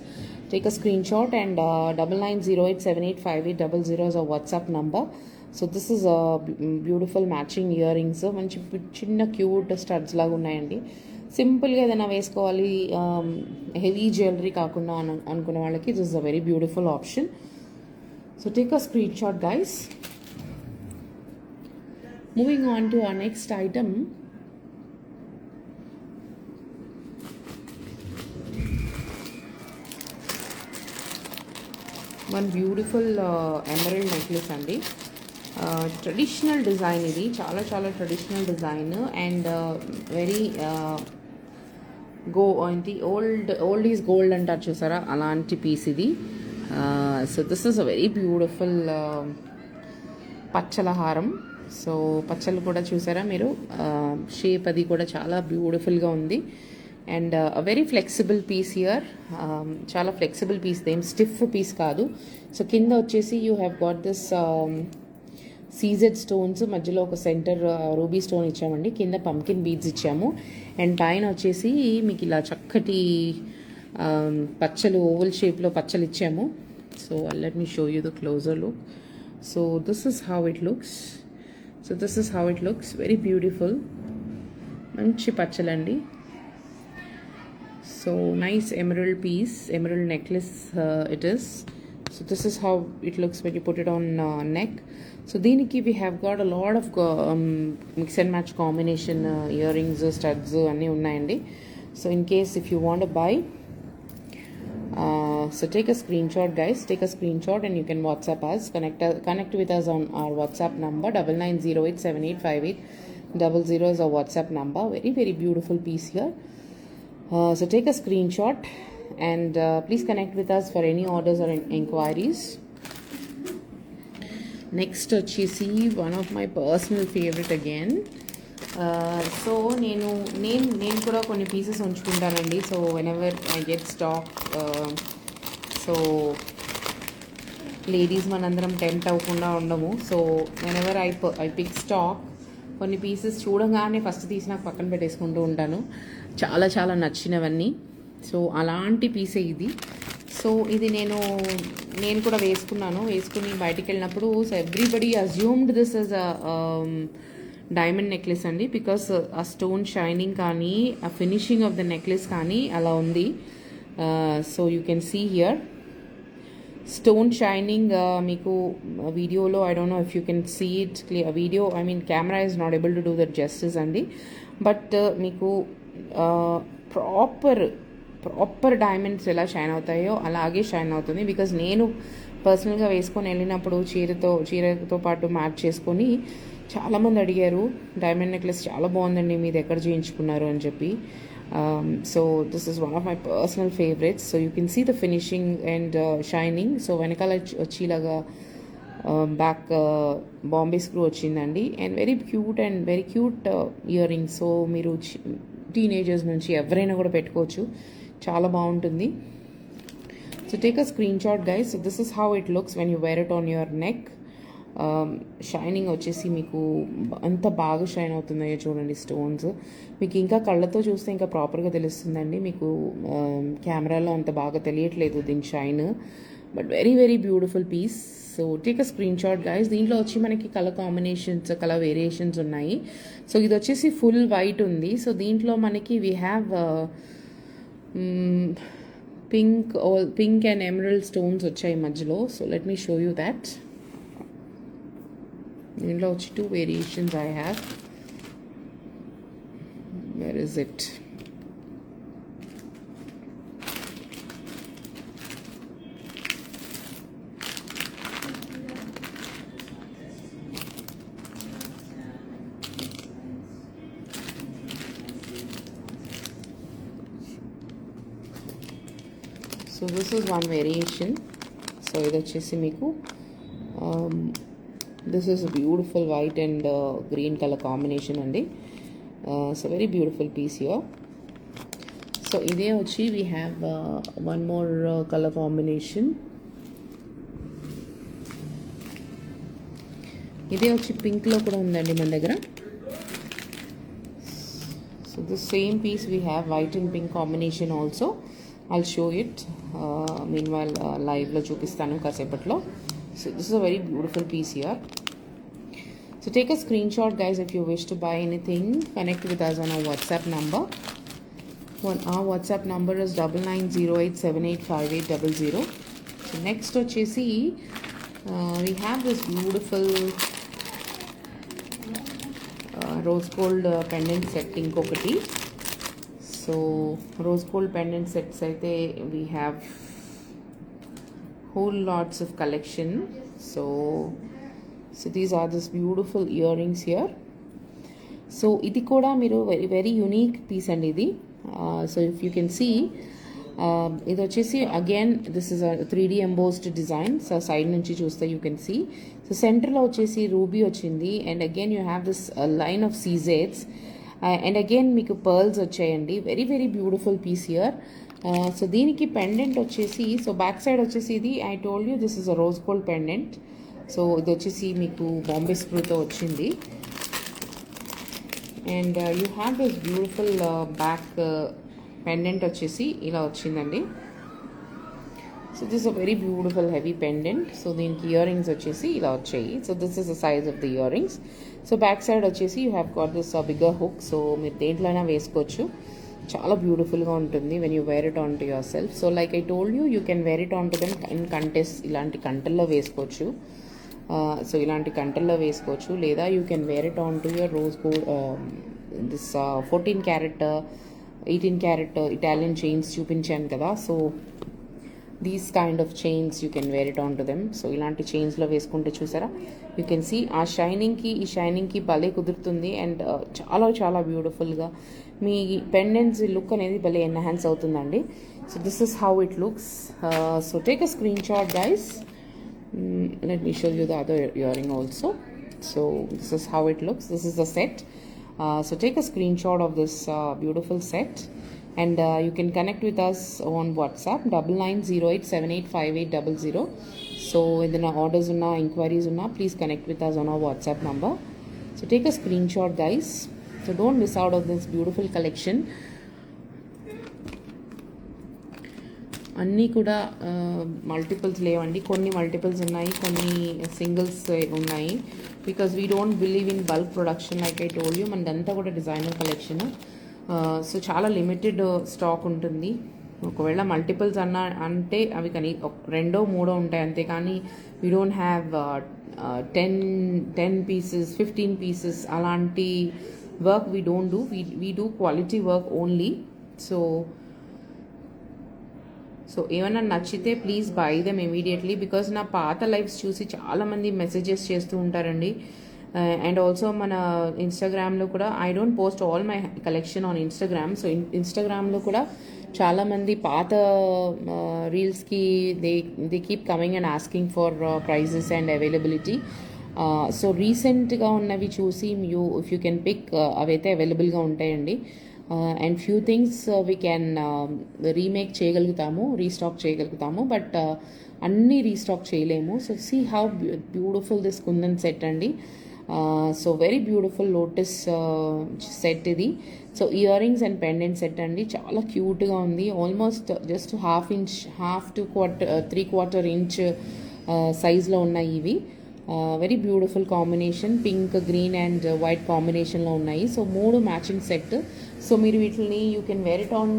Take a screenshot and 9908785800 is a WhatsApp number. So this is a beautiful matching earrings. మంచి చిన్న cute studs లాగా ఉన్నాయండి. సింపుల్గా ఏదైనా వేసుకోవాలి, heavy jewellery కాకుండా అనుకునే వాళ్ళకి this is a very beautiful option. So take a screen shot guys. Moving on to our next item. One beautiful emerald necklace అండి. ట్రెడిషనల్ డిజైన్ ఇది, చాలా చాలా ట్రెడిషనల్ డిజైన్. అండ్ వెరీ ఏంటి ఓల్డ్ ఈజ్ గోల్డ్ అంటారు చూసారా, అలాంటి piece ఇది. So this is a very beautiful పచ్చల హారం. సో పచ్చలు కూడా చూసారా మీరు, షేప్ అది కూడా చాలా బ్యూటిఫుల్గా ఉంది. And very flexible piece here. చాలా ఫ్లెక్సిబుల్ పీస్, ఏం స్టిఫ్ పీస్ కాదు. సో కింద వచ్చేసి you have got this CZ stones, మధ్యలో ఒక సెంటర్ రూబీ స్టోన్ ఇచ్చామండి, కింద పంకిన్ బీడ్స్ ఇచ్చాము. అండ్ పైన వచ్చేసి మీకు ఇలా చక్కటి పచ్చలు, ఓవల్ షేప్లో పచ్చలు ఇచ్చాము. So let me show you the closer look. So this is how it looks. Very beautiful, మంచి పచ్చలండి. So nice emerald piece, emerald necklace it is. So this is how it looks when you put it on neck. So deeniki we have got a lot of mix and match combination earrings, studs anni unnayandi. So in case if you want to buy, so take a screenshot guys, take a screenshot and you can WhatsApp us, connect with us on our WhatsApp number 9908785800 is our WhatsApp number. Very very beautiful piece here. So take a screenshot and please connect with us for any orders or inquiries. Next వచ్చేసి one of my personal favorite again. So నేను కూడా కొన్ని pieces ఉంచుకుంటానండి. So whenever I get stock, so ladies మనందరం tempt అవ్వకుండా ఉండము. So whenever I pick stock, కొన్ని pieces చూడగానే ఫస్ట్ తీసి నాకు పక్కన పెట్టేసుకుంటూ ఉంటాను, చాలా చాలా నచ్చినవన్నీ. సో అలాంటి పీసే ఇది. సో ఇది నేను కూడా వేసుకుని బయటికి వెళ్ళినప్పుడు, so everybody assumed this is a diamond necklace అండి, బికాస్ ఆ స్టోన్ షైనింగ్ కానీ ఆ ఫినిషింగ్ ఆఫ్ ద నెక్లెస్ కానీ అలా ఉంది. So you can see here stone shining. మీకు వీడియోలో I don't know if you can see it clear. Video I mean camera is not able to do that justice అండి. But మీకు proper diamonds ఎలా shine అవుతాయో అలాగే shine అవుతుంది. Because నేను పర్సనల్గా వేసుకొని వెళ్ళినప్పుడు చీరతో పాటు మ్యాచ్ చేసుకొని చాలామంది అడిగారు, డైమండ్ నెక్లెస్ చాలా బాగుందండి, మీది ఎక్కడ చేయించుకున్నారు అని చెప్పి. So this is one of my personal favourites. So you can see the finishing and shining. So వెనకాల వచ్చేలాగా బ్యాక్ బాంబే స్క్రూ వచ్చిందండి. And very cute ear rings. So మీరు టీనేజర్స్ నుంచి ఎవరైనా కూడా పెట్టుకోవచ్చు, చాలా బాగుంటుంది. So take a screen shot guys. So this is how it looks when you wear it on your neck. Shining వచ్చేసి మీకు అంత బాగా షైన్ అవుతున్నాయో చూడండి స్టోన్స్. మీకు ఇంకా కళ్ళతో చూస్తే ఇంకా ప్రాపర్గా తెలుస్తుందండి, మీకు కెమెరాలో అంత బాగా తెలియట్లేదు దీని shine. But very very beautiful piece. So take a screen shot guys. దీంట్లో వచ్చి మనకి కలర్ కాంబినేషన్స్, కలర్ వేరియేషన్స్ ఉన్నాయి. సో ఇది వచ్చేసి ఫుల్ వైట్ ఉంది. సో దీంట్లో మనకి we have pink and emerald stones వచ్చాయి మధ్యలో. So let me show you that. దీంట్లో వచ్చి 2 variations I have. Where is it? So this is one variation. So ఇది వచ్చేసి మీకు this is beautiful white and green colour combination అండి. So very beautiful piece here. So ఇదే వచ్చి we have one more colour combination. ఇదే వచ్చి పింక్లో కూడా ఉందండి మన దగ్గర. So this same piece we have white and pink combination also. I'll show it. Meanwhile, live lo chupistanu kasepatlo. So this is a very beautiful piece here. So take a screenshot, guys, if you wish to buy anything. Connect with us on our WhatsApp number. Our WhatsApp number is 9908785800. So next vachesi we have this beautiful rose gold pendant set inkokati. So rose gold pendant sets aithe we have whole lots of collection. So these are this beautiful earrings here. So idi kuda meeru very very unique piece andi idi. So if you can see ఇది వచ్చేసి again this is 3D embossed design. So side నుంచి చూస్తే you can see. So సెంటర్లో వచ్చేసి ruby వచ్చింది and again you have this line of సీజెడ్స్ and again మీకు pearls వచ్చాయండి. Very very beautiful piece here. So దీనికి పెండెంట్ వచ్చేసి సో బ్యాక్ సైడ్ వచ్చేసి ఇది I told you this is a rose gold pendant. So ఇది వచ్చేసి మీకు బాంబే స్క్రూతో వచ్చింది and you have this beautiful back pendant వచ్చేసి ఇలా వచ్చిందండి. So this a very beautiful heavy pendant. So దీనికి ఇయర్ రింగ్స్ వచ్చేసి ఇలా వచ్చాయి. So this is the size of the year rings. So back side వచ్చేసి you have got this bigger hook. So మీరు దేంట్లోనే వేసుకోవచ్చు. చాలా బ్యూటిఫుల్గా ఉంటుంది when you wear it on to your self. So like I told you you can wear it on to them in contest. ఇలాంటి కంటల్లో వేసుకోవచ్చు. సో ఇలాంటి కంటల్లో వేసుకోవచ్చు లేదా you can wear it on to your rose gold this 14 carat 18 carrot Italian chains చూపించాను కదా. So these kind of chains you can wear it on to them. So ఇలాంటి చైన్స్లో వేసుకుంటే చూసారా యూ కెన్ సీ ఆ షైనింగ్కి ఈ షైనింగ్కి భలే కుదురుతుంది అండ్ చాలా చాలా బ్యూటిఫుల్గా మీ పెండెంట్స్ లుక్ అనేది భలే ఎన్హాన్స్ అవుతుందండి. So this is how it looks. So take a screen shot guys. Let me show you the other earring also. So this is how it looks. This is the set. So take a screenshot of this beautiful set and you can connect with us on WhatsApp 9908785800. So idana orders unna inquiries unna please connect with us on our WhatsApp number. So take a screenshot guys. So don't miss out on this beautiful collection. అన్నీ కూడా multiples లేవండి. కొన్ని multiples ఉన్నాయి, కొన్ని singles ఉన్నాయి. Because we don't believe in bulk production like I told you. మనదంతా కూడా designer collection. So చాలా లిమిటెడ్ స్టాక్ ఉంటుంది. ఒకవేళ మల్టిపుల్స్ అంటే అవి కానీ రెండో మూడో ఉంటాయి అంతే. కానీ we don't have 10 pieces 15 pieces అలాంటి work we don't do. We do quality work only. So ఏమైనా నచ్చితే please buy them immediately. Because నా పాత లైవ్స్ చూసి చాలామంది మెసేజెస్ చేస్తూ ఉంటారండి. అండ్ ఆల్సో మన ఇన్స్టాగ్రామ్లో కూడా I don't post all my collection on Instagram. So ఇన్స్టాగ్రామ్లో కూడా చాలామంది పాత రీల్స్కి they keep coming and asking for prices and availability. So రీసెంట్గా ఉన్నవి చూసి ఇఫ్ యూ కెన్ పిక్ అవైతే అవైలబుల్గా ఉంటాయండి. And few things we can remake చేయగలుగుతాము, రీస్టాక్ చేయగలుగుతాము. బట్ అన్నీ రీస్టాక్ చేయలేము. So see how beautiful this kundan set అండి. So very beautiful lotus set ఇది. So ear rings and pendant set అండి. చాలా క్యూట్గా ఉంది. Almost just half to 3/4 inch సైజ్లో ఉన్నాయి ఇవి. Very beautiful combination. Pink green and white కాంబినేషన్లో ఉన్నాయి. సో 3 మ్యాచింగ్ సెట్ సో మీరు వీటిని you can wear it on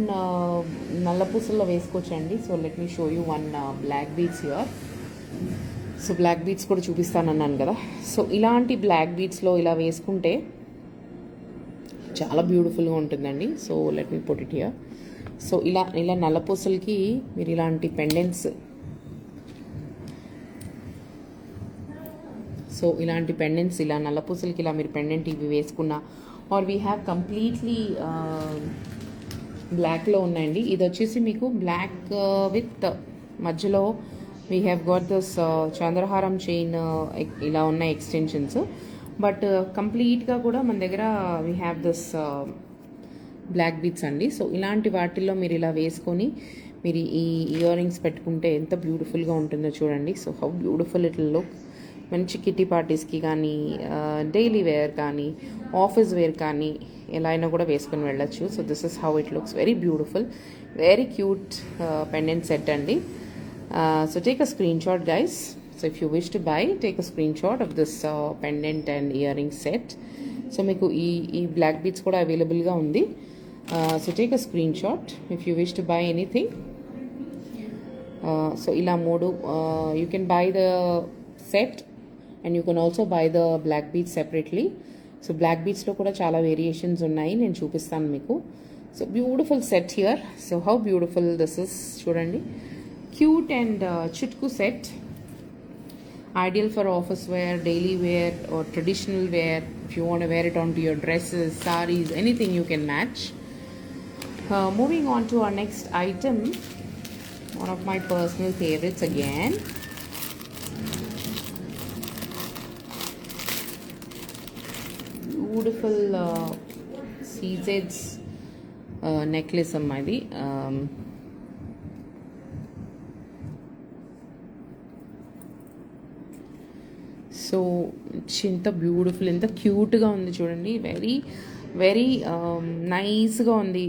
నల్ల పూసల్లో వేసుకోవచ్చండి. So let me show you one black beads here. So black beads కూడా చూపిస్తానన్నాను కదా. సో ఇలాంటి బ్లాక్ బీడ్స్లో ఇలా వేసుకుంటే చాలా బ్యూటిఫుల్గా ఉంటుందండి. So let me put it here. So ఇలా ఇలా నల్లపూసలకి మీరు ఇలాంటి పెండెంట్స్, సో ఇలాంటి పెండెంట్స్ ఇలా నల్లపూసలకి ఇలా మీరు పెండెంట్ ఇవి వేసుకున్న, ఆర్ వీ హ్యావ్ కంప్లీట్లీ బ్లాక్లో ఉన్నాయండి. ఇది వచ్చేసి మీకు బ్లాక్ విత్ మధ్యలో we have got this chandraharam chain ఇలా ఉన్న ఎక్స్టెన్షన్స్. బట్ కంప్లీట్గా కూడా మన దగ్గర we have this black beads అండి. సో ఇలాంటి వాటిల్లో మీరు ఇలా వేసుకొని మీరు ఈ ఇయర్ రింగ్స్ పెట్టుకుంటే ఎంత బ్యూటిఫుల్గా ఉంటుందో చూడండి. So how beautiful it will look. మంచి కిట్టి పార్టీస్కి కానీ, డైలీ వేర్ కానీ, ఆఫీస్ వేర్ కానీ ఎలా అయినా కూడా వేసుకొని వెళ్ళచ్చు. So this is how it looks. Very beautiful, very cute pendant set అండి. So take a screen shot guys. So if you wish to buy, take a screenshot of this pendant and earring set. So మీకు ఈ black beads కూడా అవైలబుల్గా ఉంది. So take a screenshot if you wish to buy anything. So ఇలా మూడు you can buy the set and you can also buy the black beads separately. So black beadsలో కూడా చాలా variations ఉన్నాయి, నేను చూపిస్తాను మీకు. So beautiful set here. So how beautiful this is, చూడండి. Cute and chutku set. Ideal for office wear, daily wear or traditional wear. If you want to wear it onto your dresses, sarees, anything you can match. Moving on to our next item, one of my personal favorites again. Beautiful CZ's necklace అమ్మాయిది. So ఇంత beautiful, ఎంత క్యూట్గా ఉంది చూడండి. Very very నైస్గా ఉంది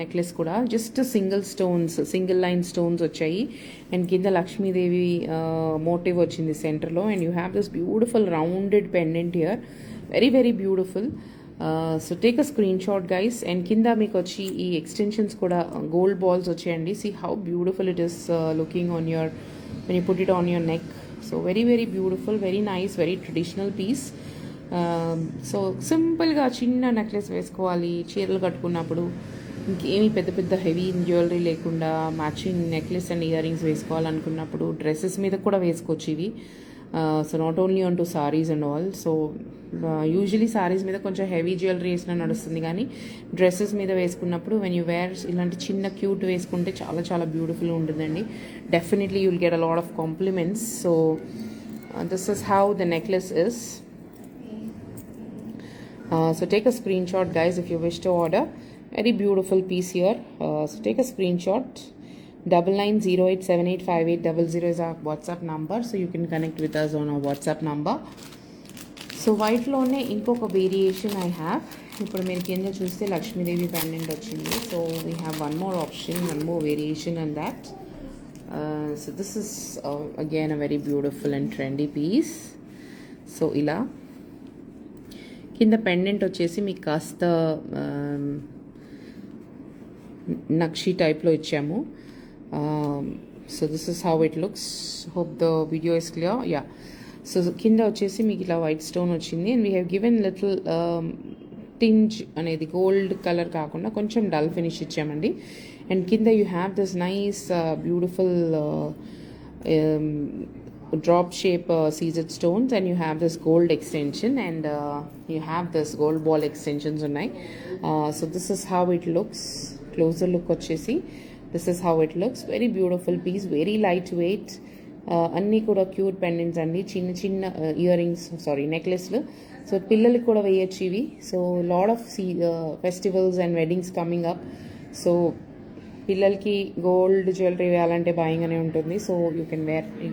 necklace కూడా. Just single line stones వచ్చాయి అండ్ కింద లక్ష్మీదేవి మోటివ్ వచ్చింది సెంటర్లో. And you have this beautiful rounded pendant here. Very very beautiful. So take a screen shot guys. And కింద మీకు వచ్చి ఈ ఎక్స్టెన్షన్స్ కూడా గోల్డ్ బాల్స్ వచ్చాయండి. See how beautiful it is looking on your when you put it on your neck. So very very beautiful, very nice, very traditional piece. So సింపుల్గా చిన్న necklace వేసుకోవాలి చీరలు కట్టుకున్నప్పుడు, ఇంకేమీ పెద్ద పెద్ద హెవీ జ్యువెలరీ లేకుండా matching necklace and ear rings వేసుకోవాలనుకున్నప్పుడు డ్రెస్సెస్ మీద కూడా వేసుకోవచ్చు ఇవి. So not only on to saris and all. So usually saris మీద కొంచెం హెవీ జ్యువెలరీ వేసినా నడుస్తుంది, కానీ డ్రెస్సెస్ మీద వేసుకున్నప్పుడు వెన్ యూ వేర్ ఇలాంటి చిన్న క్యూట్ వేసుకుంటే చాలా చాలా బ్యూటిఫుల్గా ఉంటుందండి. Definitely you will get a lot of compliments. So this is how the necklace is. So take a screenshot guys if you wish to order. Very beautiful piece here. So take a screenshot. 9908785800 is our WhatsApp number, so you can connect with us on our WhatsApp number. So white లోనే ఇంకొక variation I have. ఇప్పుడు మీరు కింద చూస్తే Lakshmidevi pendant వచ్చింది. So we have one more option, one more variation and that. So this is again a very beautiful and trendy piece. So ఇలా కింద pendant వచ్చేసి మీకు కాస్త నక్షి టైప్లో ఇచ్చాము. So this is how it looks. Hope the video is clear. Yeah. So కింద వచ్చేసి మీకు ఇలా వైట్ స్టోన్ వచ్చింది and we have given little tinge అనేది గోల్డ్ కలర్ కాకుండా కొంచెం డల్ ఫినిష్ ఇచ్చామండి. అండ్ కింద you have this nice beautiful drop shape seeded stones, and you have this gold extension, and you have this gold ball extensions unnai. So this is how it looks. Closer look vachesi this is how it looks. Very beautiful piece, very lightweight. Anni kuda cute pendants andi, chinna earrings, sorry necklace lu. So pillaliki kuda veyochu ivi. So lot of festivals and weddings coming up. So పిల్లలకి gold jewellery వేయాలంటే buying అనే ఉంటుంది. So you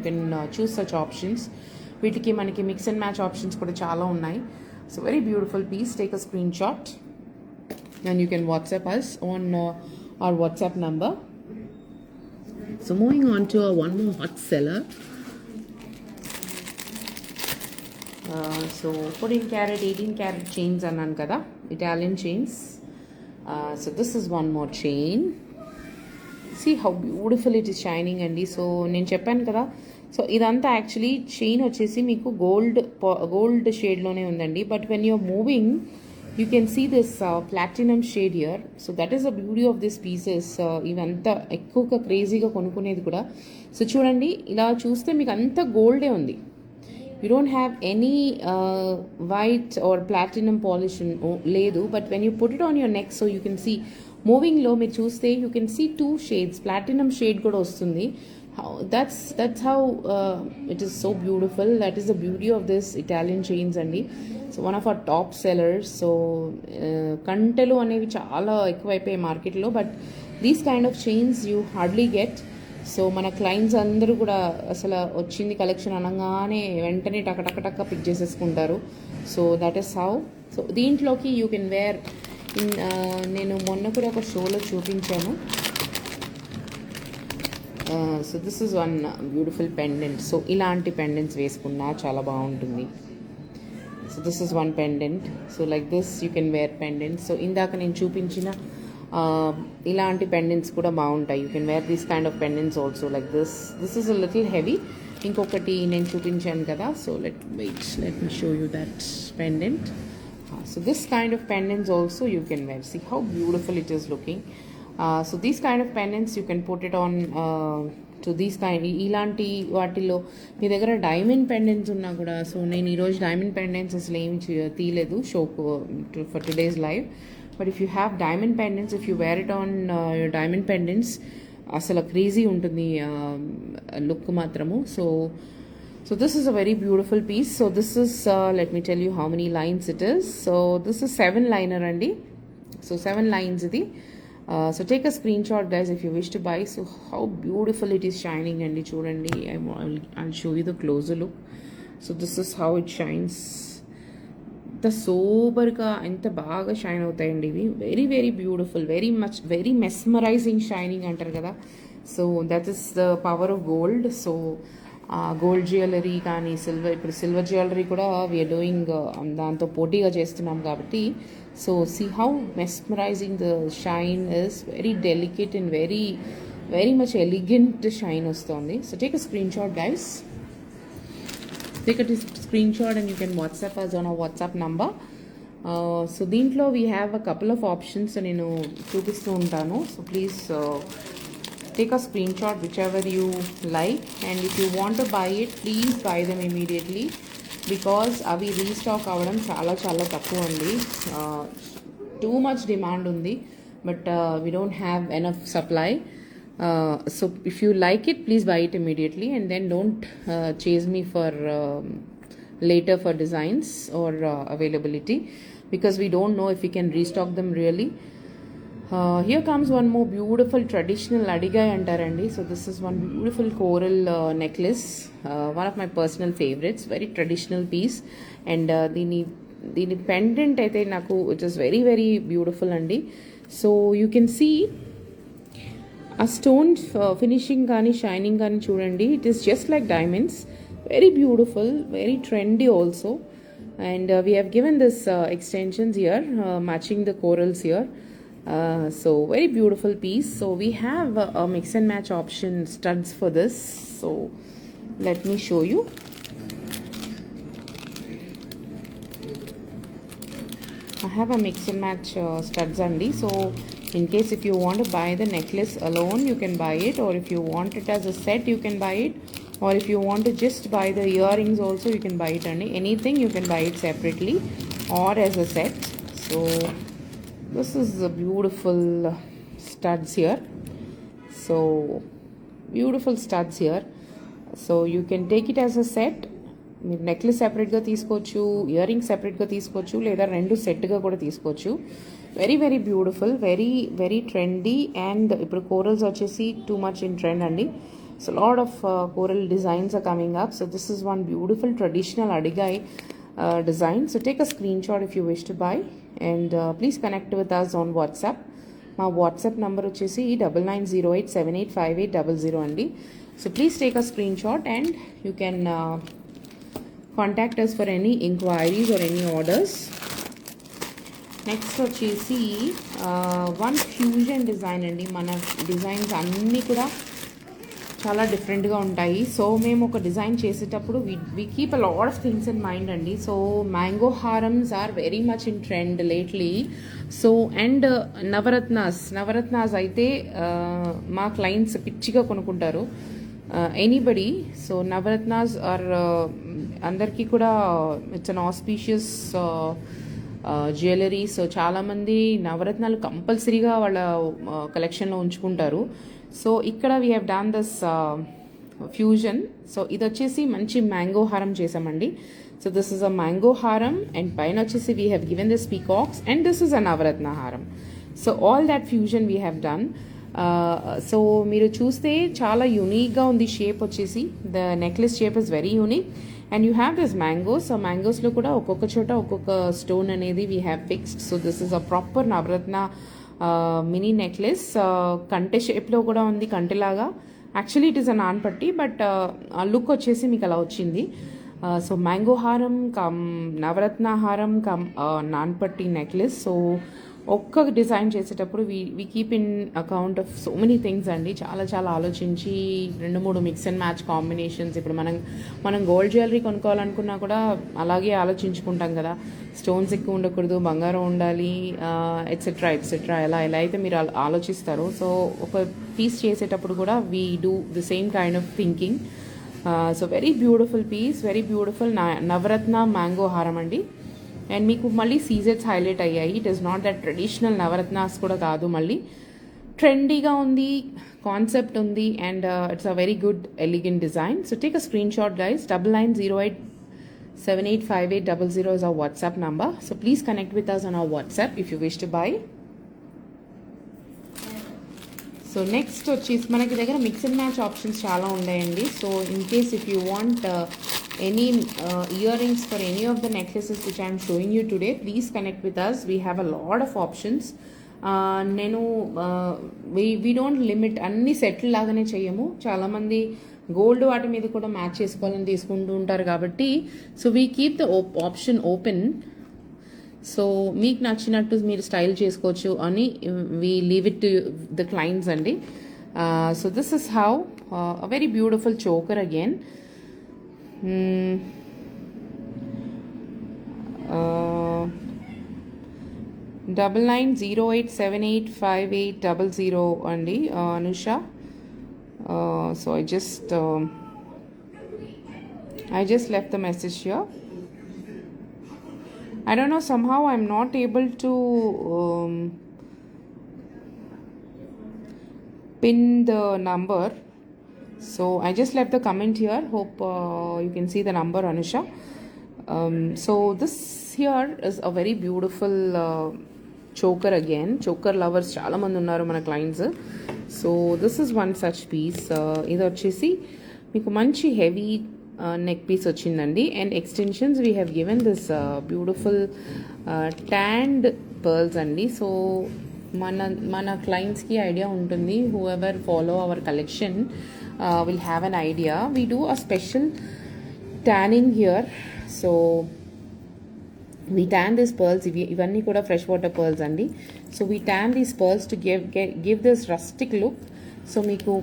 can choose such options. వీటికి మనకి mix and match options కూడా చాలా ఉన్నాయి. So very beautiful piece. Take a screen shot and you can WhatsApp us on our WhatsApp number. So moving on to one more hot seller. So 14 carat 18 carat chains అన్నాను కదా, Italian chains. So this is one more chain. See how beautiful it is shining అండి. So నేను చెప్పాను కదా, so ఇదంతా actually chain వచ్చేసి మీకు gold షేడ్లోనే ఉందండి. But when you're moving you can see this platinum shade here. So that is the beauty of this pieces. ఇవంతా ఎక్కువగా క్రేజీగా కొనుక్కునేది కూడా. సో చూడండి, ఇలా చూస్తే మీకు అంతా గోల్డే ఉంది. You don't have any white or platinum polish లేదు. But when you put it on your neck, so you can see moving లో మీరు చూస్తే you can see 2 shades, platinum shade కూడా వస్తుంది. That's how it is so beautiful. That is the beauty of this Italian chains అండి. So one of our top sellers. So కంటెలు అనేవి చాలా ఎక్కువైపోయాయి మార్కెట్లో, but these kind of chains you hardly get. So మన clients అందరూ కూడా అసలు వచ్చింది కలెక్షన్ అనగానే వెంటనే టక పిక్ చేసేసుకుంటారు. So that is how. So దీంట్లోకి యూ కెన్ వేర్ నేను మొన్న కూడా ఒక షోలో చూపించాను. So this is one beautiful pendant. So ఇలాంటి పెండెంట్స్ వేసుకున్నా చాలా బాగుంటుంది. So this is one pendant. So like this you can wear pendants. So ఇందాక నేను చూపించిన ఇలాంటి పెండెంట్స్ కూడా బాగుంటాయి. You can wear these kind of pendants also like this. This is a little heavy. ఇంకొకటి నేను చూపించాను కదా. So let me show you that pendant. So this kind of pendants also you can wear. See how beautiful it is looking. So these kind of pendants you can put it on to these kind. ఇలాంటి వాటిల్లో మీ దగ్గర diamond pendants ఉన్నా కూడా. So నేను ఈరోజు diamond pendants అసలు ఏమి తీయలేదు షోకు for today's live. But if you have diamond pendants, if you wear it on your diamond pendants, asala crazy untundi look matramu. So this is a very beautiful piece. So this is let me tell you how many lines it is. So this is 7 liner andi. So 7 lines idi. So take a screenshot guys if you wish to buy. So how beautiful it is shining andi chudandi. I'll show you the closer look. So this is how it shines. ఎంత సోబర్గా ఎంత బాగా shine అవుతాయండి ఇవి. Very very beautiful, very mesmerising shining అంటారు కదా. So that is the power of gold. So gold jewellery కానీ ఇప్పుడు silver jewellery కూడా వీఆర్ డూయింగ్, దాంతో పోటీగా చేస్తున్నాం కాబట్టి. So see how mesmerising the shine is. Very delicate and very very much elegant shine వస్తుంది. So take a screen shot guys. Take a screenshot and you can WhatsApp us on our WhatsApp number. So దీంట్లో we have a couple of options నేను చూపిస్తూ ఉంటాను. So please take a screenshot whichever you like, and if you want to buy it, please buy them immediately because అవి restock అవ్వడం చాలా చాలా తక్కువ అండి. Too much demand ఉంది, but we don't have enough supply. So if you like it, please buy it immediately, and then don't chase me for later for designs or availability, because we don't know if we can restock them really. Here comes one more beautiful traditional adigai antarandi. So this is one beautiful coral necklace, one of my personal favorites, very traditional piece. And dini pendant aithe naku it is very very beautiful andi. So you can see a stone finishing కానీ shining కానీ చూడండి. It is just like diamonds. Very beautiful, very trendy also. And we have given this extensions here matching the corals here. So very beautiful piece. So we have mix and match option studs for this. So let me show you. I have a mix and match studs andi. So in case if you want to buy the necklace alone, you can buy it, or if you want it as a set, you can buy it, or if you want to just buy the earrings also, you can buy it andi. Anything you can buy it separately or as a set. So this is the beautiful studs here. So beautiful studs here. So you can take it as a set. మీరు necklace సెపరేట్గా తీసుకోవచ్చు, ear rings సెపరేట్గా తీసుకోవచ్చు, లేదా రెండు సెట్గా కూడా తీసుకోవచ్చు. Very very beautiful, very very trendy. And ఇప్పుడు కోరల్స్ వచ్చేసి టూ మచ్ ఇన్ ట్రెండ్ అండి. So lot of coral designs are coming up. So this is one beautiful traditional addigai design. So take a screen shot if you wish to buy, and please connect with us on WhatsApp. మా WhatsApp number వచ్చేసి 9908785800 అండి. So please take a screen shot and you can contact us for any inquiries or any orders. Next వచ్చేసి one fusion design అండి. మన designs అన్నీ కూడా చాలా డిఫరెంట్గా ఉంటాయి. సో మేము ఒక డిజైన్ చేసేటప్పుడు we keep a lot of things in mind అండి. So mango haarams are very much in trend lately. So and navaratnas అయితే మా క్లయింట్స్ పిచ్చిగా కొనుక్కుంటారు, ఎనీబడి. సో నవరత్నాస్ ఆర్ అందరికీ కూడా it's an auspicious jewellery. So చాలామంది నవరత్నాలు కంపల్సరీగా వాళ్ళ కలెక్షన్లో ఉంచుకుంటారు. సో ఇక్కడ we have done this fusion. So ఇది వచ్చేసి మంచి మ్యాంగో హారం చేసామండి. So this is a mango haaram and పైన వచ్చేసి we have given this peacocks and this is a navaratna haaram. So all that fusion we have done. So మీరు చూస్తే చాలా యూనిక్గా ఉంది షేప్ వచ్చేసి. The necklace shape is very unique and you have this mangoes. సో మ్యాంగోస్లో కూడా ఒక్కొక్క చోట ఒక్కొక్క స్టోన్ అనేది we have fixed. So this is a proper navaratna mini necklace. కంటె షేప్లో కూడా ఉంది, కంటెలాగా. యాక్చువల్లీ ఇట్ ఈస్ అ నాన్పట్టి, బట్ ఆ లుక్ వచ్చేసి మీకు అలా వచ్చింది. సో మ్యాంగో హారం కమ్ నవరత్న హారం కమ్ నాన్పట్టి నెక్లెస్. సో ఒక్క డిజైన్ చేసేటప్పుడు we keep in account of so many things అండి. చాలా చాలా ఆలోచించి 2-3 మిక్స్ అండ్ మ్యాచ్ కాంబినేషన్స్. ఇప్పుడు మనం గోల్డ్ జ్యువెలరీ కొనుక్కోవాలనుకున్నా కూడా అలాగే ఆలోచించుకుంటాం కదా. స్టోన్స్ ఎక్కువ ఉండకూడదు, బంగారం ఉండాలి, ఎట్సెట్రా ఎట్సెట్రా, ఎలా అయితే మీరు ఆలోచిస్తారు. సో ఒక పీస్ చేసేటప్పుడు కూడా we do the same kind of thinking. So very beautiful piece, very beautiful navaratna mango హారం అండి. అండ్ మీకు మళ్ళీ సీజెట్స్ హైలైట్ అయ్యాయి. It is not that traditional navaratnas కూడా కాదు, మళ్ళీ ట్రెండీగా ఉంది, కాన్సెప్ట్ ఉంది, and it's a very good elegant design. So take a screen shot guys. 9908785800 is our WhatsApp number. So please connect with us on our WhatsApp if you wish to buy. So next వచ్చేసి మనకి దగ్గర mix and match options చాలా ఉన్నాయండి. So in case if you want any earrings for any of the necklaces which I'm showing you today, please connect with us. We have a lot of options. నేను we don't limit, అన్ని settle లాగానే చేయము. చాలామంది gold వాటి మీద కూడా match చేసుకోవాలని తీసుకుంటూ ఉంటారు కాబట్టి, so we keep the option open. So మీకు నచ్చినట్టు మీరు స్టైల్ చేసుకోవచ్చు అని we leave it to the clients అండి. So this is how a very beautiful choker again. 9908785800 అండి, Anusha. So I just left the message here. I don't know, somehow I'm not able to pin the number. So I just left the comment here. Hope you can see the number, Anusha. So this here is a very beautiful choker again. Choker lovers చాలా మంది ఉన్నారు మన clients. So this is one such piece. ఇది వచ్చేసి మీకు మంచి heavy neck piece వచ్చిందండి. And extensions we have given this beautiful tanned pearls అండి. సో మన క్లయింట్స్కి ఐడియా ఉంటుంది. Whoever follow our collection will have an idea. We do a special tanning here. So we tan this pearls. ఇవన్నీ కూడా fresh water pearls అండి. So we tan these pearls to give this rustic look. So మీకు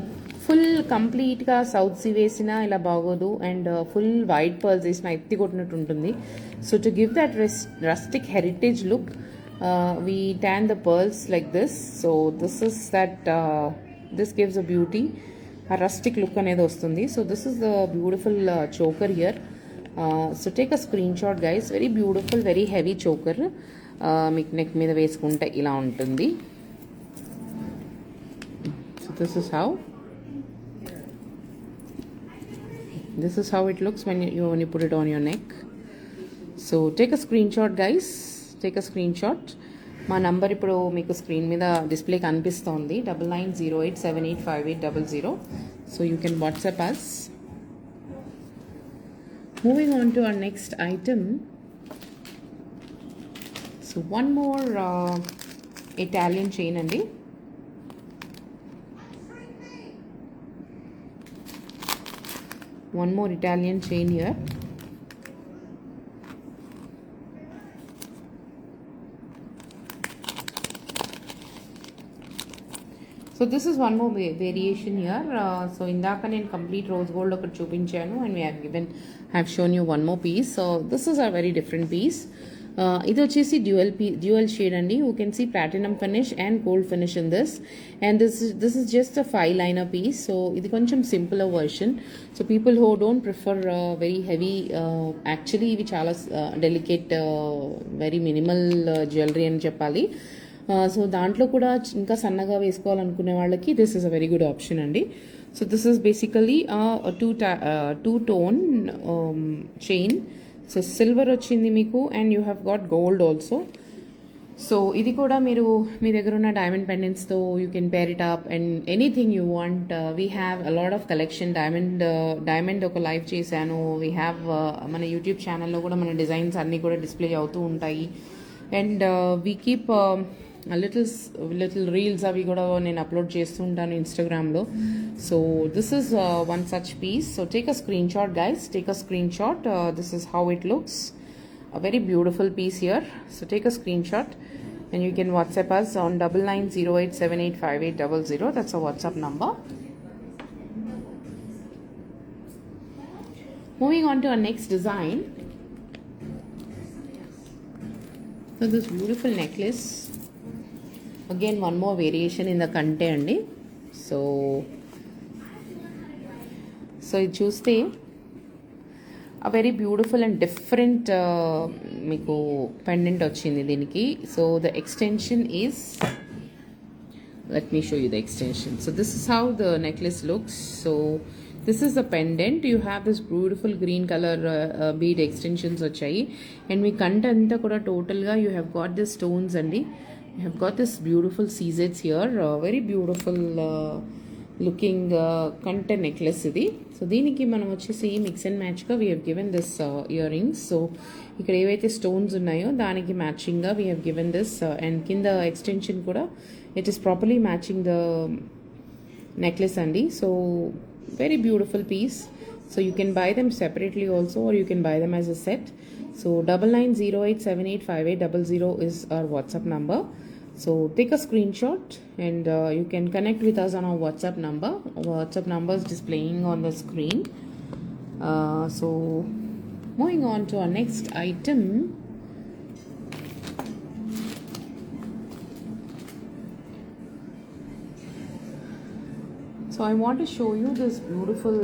full కంప్లీట్గా south sea వేసినా ఇలా బాగోదు, and full white pearls వేసినా ఎత్తి కొట్టినట్టు ఉంటుంది. So to give that rustic heritage look, we tan the pearls like this. So this gives a beauty, ఆ రస్టిక్ లుక్ అనేది వస్తుంది. So this is the beautiful choker here. So take a screen shot guys. Very beautiful, very heavy choker. మీకు neck మీద వేసుకుంటే ఇలా ఉంటుంది. So this is how it looks when you put it on your neck. So take a screenshot guys, take a screenshot. మా number ఇప్పుడు మీకు screen మీద display కనిపిస్తోంది, 9908785800. So you can WhatsApp us. Moving on to our next item. So one more Italian chain అండి. One more Italian chain here. So this is one more variation here. So ఇందాక నేను complete rose gold ఒకటి చూపించాను and we have shown you one more piece. So this is a very different piece. ఇది వచ్చేసి dual shade అండి. You can see platinum finish and gold finish in this. And this is just a 5 liner piece. So ఇది కొంచెం simpler version. So people who don't prefer very heavy, actually ఇవి చాలా delicate, very minimal jewellery అని చెప్పాలి. So దాంట్లో కూడా ఇంకా సన్నగా వేసుకోవాలనుకునే వాళ్ళకి this is a very good option అండి. So this is basically two tone chain. So silver వచ్చింది మీకు and you have got gold also. So ఇది కూడా మీరు మీ దగ్గర ఉన్న డైమండ్ పెండెంట్స్తో you can pair it up and anything you want. We have a lot of collection. Diamond ఒక లైవ్ చేశాను. వీ హ్యావ్ మన యూట్యూబ్ ఛానల్లో కూడా మన డిజైన్స్ అన్నీ కూడా డిస్ప్లే అవుతూ ఉంటాయి. And we keep little reels అవి కూడా నేను అప్లోడ్ చేస్తూ ఉంటాను ఇన్స్టాగ్రామ్లో. So this is one such piece. So take a screen shot guys, take a screen shot. This is how it looks. A very beautiful piece here. So take a screenshot and you can WhatsApp us on 9908785800. That's a WhatsApp number. Moving on to our next design. So this beautiful necklace. Again, one more variation in the kante andi. So ఇది చూస్తే a very beautiful and different మీకు pendant వచ్చింది దీనికి. So the extension is, let me show you the extension. So this is how the necklace looks. So this is the pendant. You have this beautiful green color bead extensions వచ్చాయి. And మీ కంట అంతా కూడా టోటల్గా you have got the stones అండి. You have got this beautiful CZs here. Very beautiful looking కంట necklace ఇది. So దీనికి మనం వచ్చేసి మిక్స్ అండ్ మ్యాచ్గా we have given this ear rings. So ఇక్కడ ఏవైతే స్టోన్స్ ఉన్నాయో దానికి మ్యాచింగ్గా we have given this. And కింద ఎక్స్టెన్షన్ కూడా it is properly matching the necklace అండి. So very beautiful piece. So you can buy them separately also or you can buy them as a set. So 9908785800 is our WhatsApp number. So take a screenshot and you can connect with us on our WhatsApp number. Our WhatsApp number is displaying on the screen. So moving on to our next item. So I want to show you this beautiful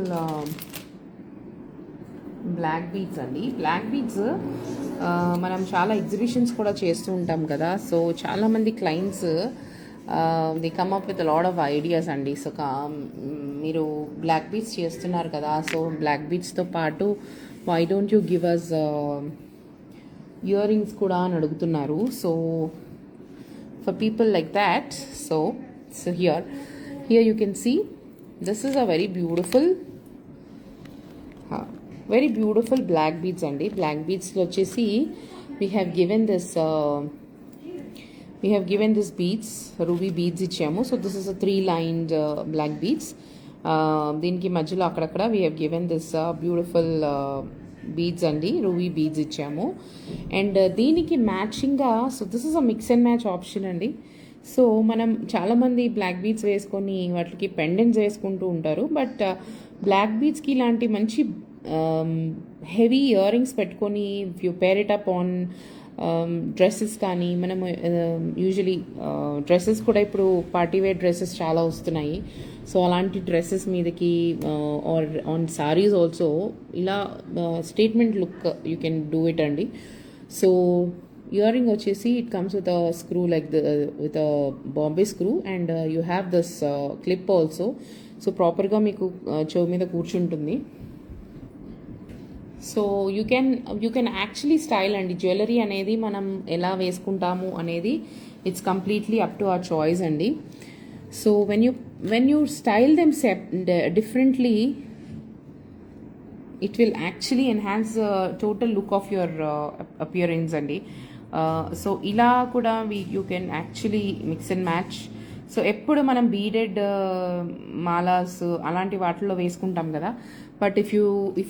black beads అండి. Black beads మనం చాలా exhibitions కూడా చేస్తూ ఉంటాం కదా. So చాలామంది clients they come up with lot of ideas అండి. So మీరు బ్లాక్ బీడ్స్ చేస్తున్నారు కదా, సో బ్లాక్ బీడ్స్తో పాటు why don't you give us ear rings కూడా అని అడుగుతున్నారు. So for people like that, so here you can see this is a very beautiful black beads అండి. బ్లాక్ బీడ్స్లో వచ్చేసి we have given this beads, ruby beads ఇచ్చాము. So this is a 3 lined black beads. దీనికి మధ్యలో అక్కడక్కడ we have given this beautiful beads అండి, ruby beads ఇచ్చాము. And దీనికి మ్యాచింగ్గా, so this is a mix and match option అండి. So మనం చాలామంది బ్లాక్ బీడ్స్ వేసుకొని వాటికి పెండెంట్స్ వేసుకుంటూ ఉంటారు. బట్ బ్లాక్ బీడ్స్కి ఇలాంటి మంచి హెవీ ఇయర్ రింగ్స్ పెట్టుకొని you pair it up on dresses కానీ, మనం యూజువలీ డ్రెస్సెస్ కూడా ఇప్పుడు పార్టీ వేర్ డ్రెస్సెస్ చాలా వస్తున్నాయి. సో అలాంటి డ్రెస్సెస్ మీదకి ఆర్ ఆన్ సారీస్ ఆల్సో ఇలా statement look you can do it అండి. సో ఇయర్ రింగ్ వచ్చేసి it comes with a screw like with a Bombay screw and you have this clip also. So ప్రాపర్గా మీకు చెవు మీద కూర్చుంటుంది. So you can actually style అండి. Jewellery అనేది మనం ఎలా వేసుకుంటాము అనేది it's completely up to our choice అండి. So when you style them differently, it will actually enhance total look of your appearance అండి. సో ఇలా కూడా you can actually mix and match. So ఎప్పుడు మనం బీడెడ్ మాలాస్ అలాంటి వాటిల్లో వేసుకుంటాం కదా, but if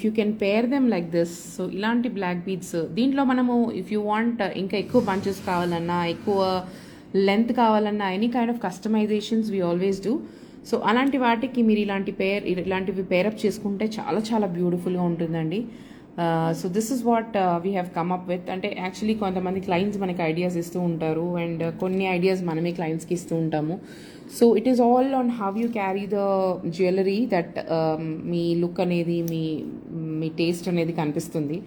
you can pair them like this, so ఇలాంటి బ్లాక్ బీడ్స్ దీంట్లో మనము ఇఫ్ యూ వాంట్ ఇంకా ఎక్కువ బంచెస్ కావాలన్నా, ఎక్కువ లెంత్ కావాలన్నా any kind of customisations we always do. So అలాంటి వాటికి మీరు ఇలాంటివి పేరప్ చేసుకుంటే చాలా చాలా బ్యూటిఫుల్గా ఉంటుందండి. So this is what we have come up with. అంటే యాక్చువల్లీ కొంతమంది క్లయింట్స్ మనకి ఐడియాస్ ఇస్తూ ఉంటారు అండ్ కొన్ని ఐడియాస్ మనమే క్లయింట్స్కి ఇస్తూ ఉంటాము. So it is all on how you carry the jewellery that me look అనేది మీ టేస్ట్ అనేది కనిపిస్తుంది.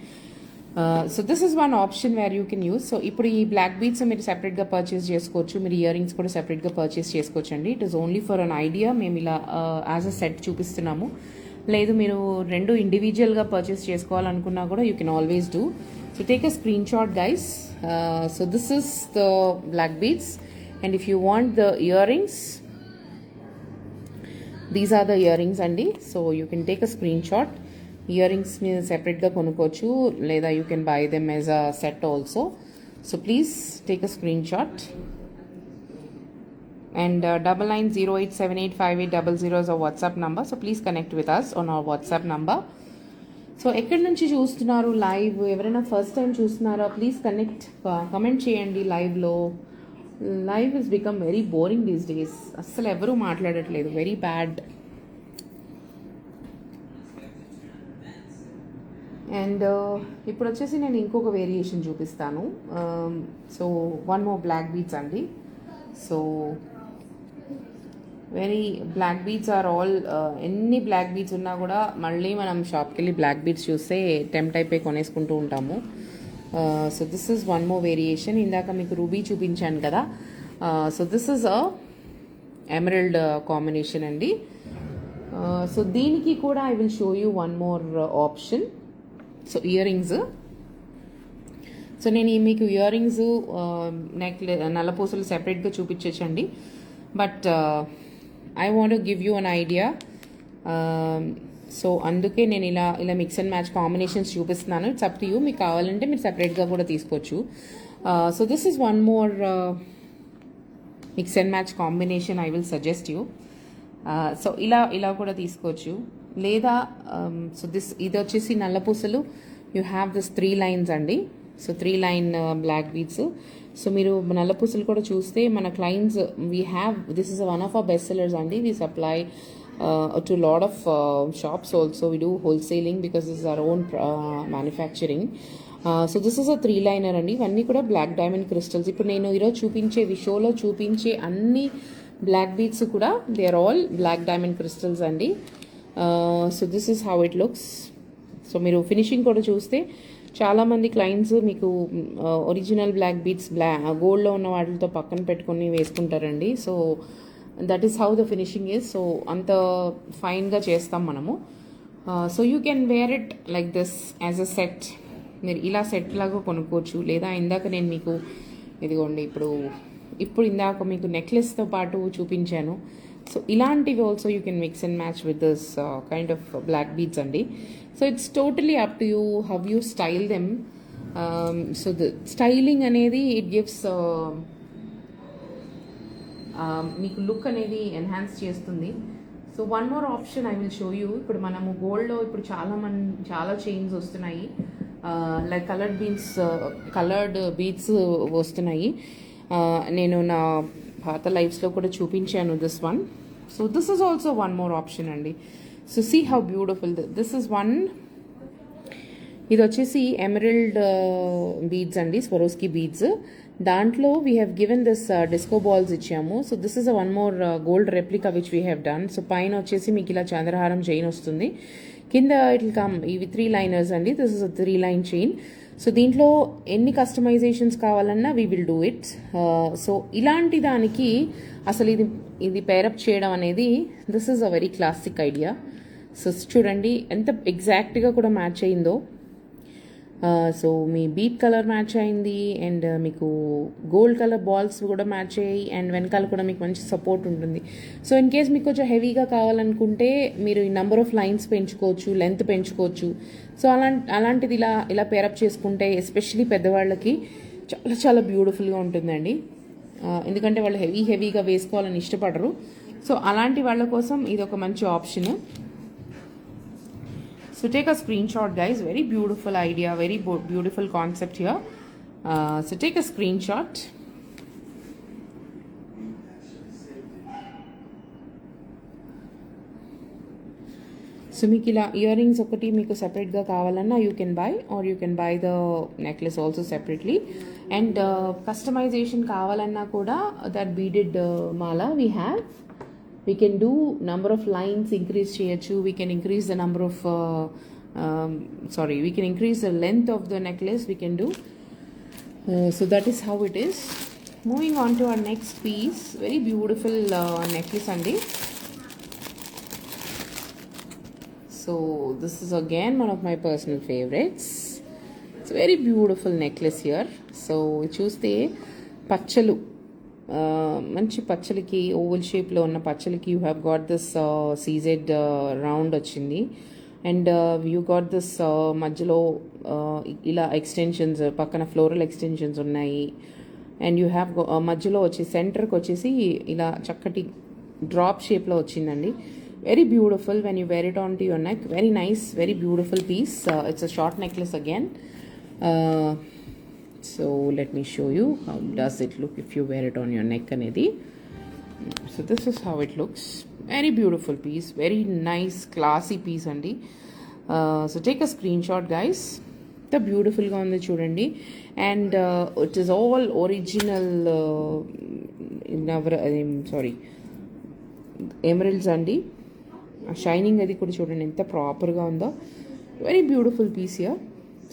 So this is one option where you can use. So ఇప్పుడు ఈ బ్లాక్ బీడ్స్ మీరు సెపరేట్గా పర్చేస్ చేసుకోవచ్చు, మీరు ఇయర్ రింగ్స్ కూడా సెపరేట్గా పర్చేస్ చేసుకోవచ్చు అండి. It is only for an idea. మేము ఇలా యాజ్ అ సెట్ చూపిస్తున్నాము. లేదు మీరు రెండు ఇండివిజువల్గా పర్చేస్ చేసుకోవాలనుకున్నా కూడా you can always do. So take a screen shot guys. So this is the black beads and if you want the year rings, these are the year rings అండి. So you can take a screen shot. Ear rings మీరు సెపరేట్గా కొనుక్కోవచ్చు లేదా you can buy them as a set also. So please take a screen shot. And 9908785800 is our WhatsApp number. So please connect with us on our WhatsApp number. So ఎక్కడి నుంచి చూస్తున్నారు live? ఎవరైనా first time చూస్తున్నారా? Please comment చేయండి లైవ్లో. Live is become very boring these days. అస్సలు ఎవరూ మాట్లాడట్లేదు, వెరీ బ్యాడ్. అండ్ ఇప్పుడు వచ్చేసి నేను ఇంకొక వేరియేషన్ చూపిస్తాను. So one more black beads అండి. So very black beads are all, ఎన్ని బ్లాక్ బీడ్స్ ఉన్నా కూడా మళ్ళీ మనం షాప్కి వెళ్ళి బ్లాక్ బీడ్స్ చూస్తే టెంప్ట్ అయిపోయి కొనేసుకుంటూ ఉంటాము. So this is one more variation. ఇందాక మీకు రూబీ చూపించాను కదా. So this is a emerald combination అండి. సో దీనికి కూడా I will show you one more option. So ear rings. So నేను మీకు ఇయర్ రింగ్స్ నల్లపూసలు సెపరేట్గా చూపించండి. But I want give you an idea. So అందుకే నేను ఇలా మిక్స్ అండ్ మ్యాచ్ కాంబినేషన్స్ చూపిస్తున్నాను. It's up to you. మీకు కావాలంటే మీరు సెపరేట్గా కూడా తీసుకోవచ్చు. So this is one more mix and match combination I will suggest you. So ఇలా కూడా తీసుకోవచ్చు. లేదా సో ఇది వచ్చేసి నల్లపూసలు. యూ హ్యావ్ దిస్ 3 lines అండి. So 3 line black beads. So మీరు నల్లపూసలు కూడా చూస్తే మన clients we have, this is one of our best sellers అండి. We supply to lot of shops also. We do wholesaling because this is our own manufacturing. So this is a 3 liner అండి. ఇవన్నీ కూడా black diamond crystals. ఇప్పుడు నేను ఈరోజు షోలో చూపించే అన్ని బ్లాక్ బీడ్స్ కూడా they are all black diamond crystals అండి. So this is how it looks. So మీరు ఫినిషింగ్ కూడా చూస్తే చాలామంది క్లయింట్స్ మీకు ఒరిజినల్ బ్లాక్ బీడ్స్ గోల్డ్లో ఉన్న వాటితో పక్కన పెట్టుకొని వేసుకుంటారండి. So that is how the finishing is. So అంత ఫైన్గా చేస్తాం మనము. So you can wear it like this as a set. మీరు ఇలా సెట్ లాగా కొనుక్కోవచ్చు. లేదా ఇందాక నేను మీకు ఇదిగోండి ఇప్పుడు ఇందాక మీకు నెక్లెస్తో పాటు చూపించాను. సో ఇలాంటివి also you can mix and match with this kind of black beads అండి. So it's totally up to you how you style them. So the styling అనేది ఇట్ గివ్స్ మీకు లుక్ అనేది ఎన్హాన్స్ చేస్తుంది. So one more option I will show you. ఇప్పుడు మనము గోల్డ్లో ఇప్పుడు చాలా చైన్స్ వస్తున్నాయి. లైక్ కలర్డ్ బీడ్స్ వస్తున్నాయి. నేను నా పాత లైఫ్స్లో కూడా చూపించాను this one. So this is also one more option అండి. So see how beautiful this is one. ఇది వచ్చేసి ఎమరల్డ్ బీడ్స్ అండి, స్వరోస్కి బీడ్స్. దాంట్లో we have given this disco balls ఇచ్చాము. So this is a one more gold replica which we have done. So పైన వచ్చేసి మీకు ఇలా చంద్రహారం చైన్ వస్తుంది. కింద ఇట్ విల్ కమ్ ఇవి 3 liners అండి. This is a 3 line chain. So దీంట్లో ఎన్ని కస్టమైజేషన్స్ కావాలన్నా we will do it. So ఇలాంటి దానికి అసలు ఇది పేరప్ చేయడం అనేది this is a very classic idea. So చూడండి ఎంత ఎగ్జాక్ట్గా కూడా మ్యాచ్ అయిందో. సో మీ బీట్ కలర్ మ్యాచ్ అయింది అండ్ మీకు గోల్డ్ కలర్ బాల్స్ కూడా మ్యాచ్ అయ్యాయి అండ్ వెనకాల కూడా మీకు మంచి సపోర్ట్ ఉంటుంది. సో ఇన్ కేస్ మీకు కొంచెం హెవీగా కావాలనుకుంటే మీరు ఈ నెంబర్ ఆఫ్ లైన్స్ పెంచుకోవచ్చు, లెంత్ పెంచుకోవచ్చు. సో అలాంటిది ఇలా పేరప్ చేసుకుంటే ఎస్పెషలీ పెద్దవాళ్ళకి చాలా చాలా బ్యూటిఫుల్గా ఉంటుందండి. ఎందుకంటే వాళ్ళు హెవీగా వేసుకోవాలని ఇష్టపడరు. సో అలాంటి వాళ్ళ కోసం ఇది ఒక మంచి option. So take a screenshot guys, very beautiful idea, very beautiful concept here. So take a screenshot so మీకు ఇలా ఇయర్ రింగ్స్ ఒకటి మీకు సెపరేట్గా కావాలన్నా you can buy, or you can buy the necklace also separately. And customisation కావాలన్నా కూడా that beaded మాల we have. We can do number of lines increase చేయొచ్చు. We can increase the number of we can increase the length of the necklace, we can do. So that is how it is. Moving on to our next piece, very beautiful necklace andi. So this is again one of my personal favorites. It's a very beautiful necklace here. So చూస్తే పచ్చలు, మంచి పచ్చలకి oval షేప్లో ఉన్న పచ్చలకి you have got this CZ round వచ్చింది. And you got this మధ్యలో ఇలా extensions, పక్కన ఫ్లోరల్ ఎక్స్టెన్షన్స్ ఉన్నాయి. అండ్ యూ హ్యావ్ మధ్యలో వచ్చి సెంటర్కి వచ్చేసి ఇలా చక్కటి డ్రాప్ షేప్లో వచ్చిందండి. Very beautiful when you wear it on to your neck. Very nice, very beautiful piece. It's a short necklace again. So let me show you how does it look if you wear it on your neck అనేది. So this is how it looks. Very beautiful piece, very nice classy piece andi. So take a screenshot guys. The beautiful ga undi chudandi. And it is all original emeralds andi. Shining adi kuda chudandi enta proper ga undo. Very beautiful piece here.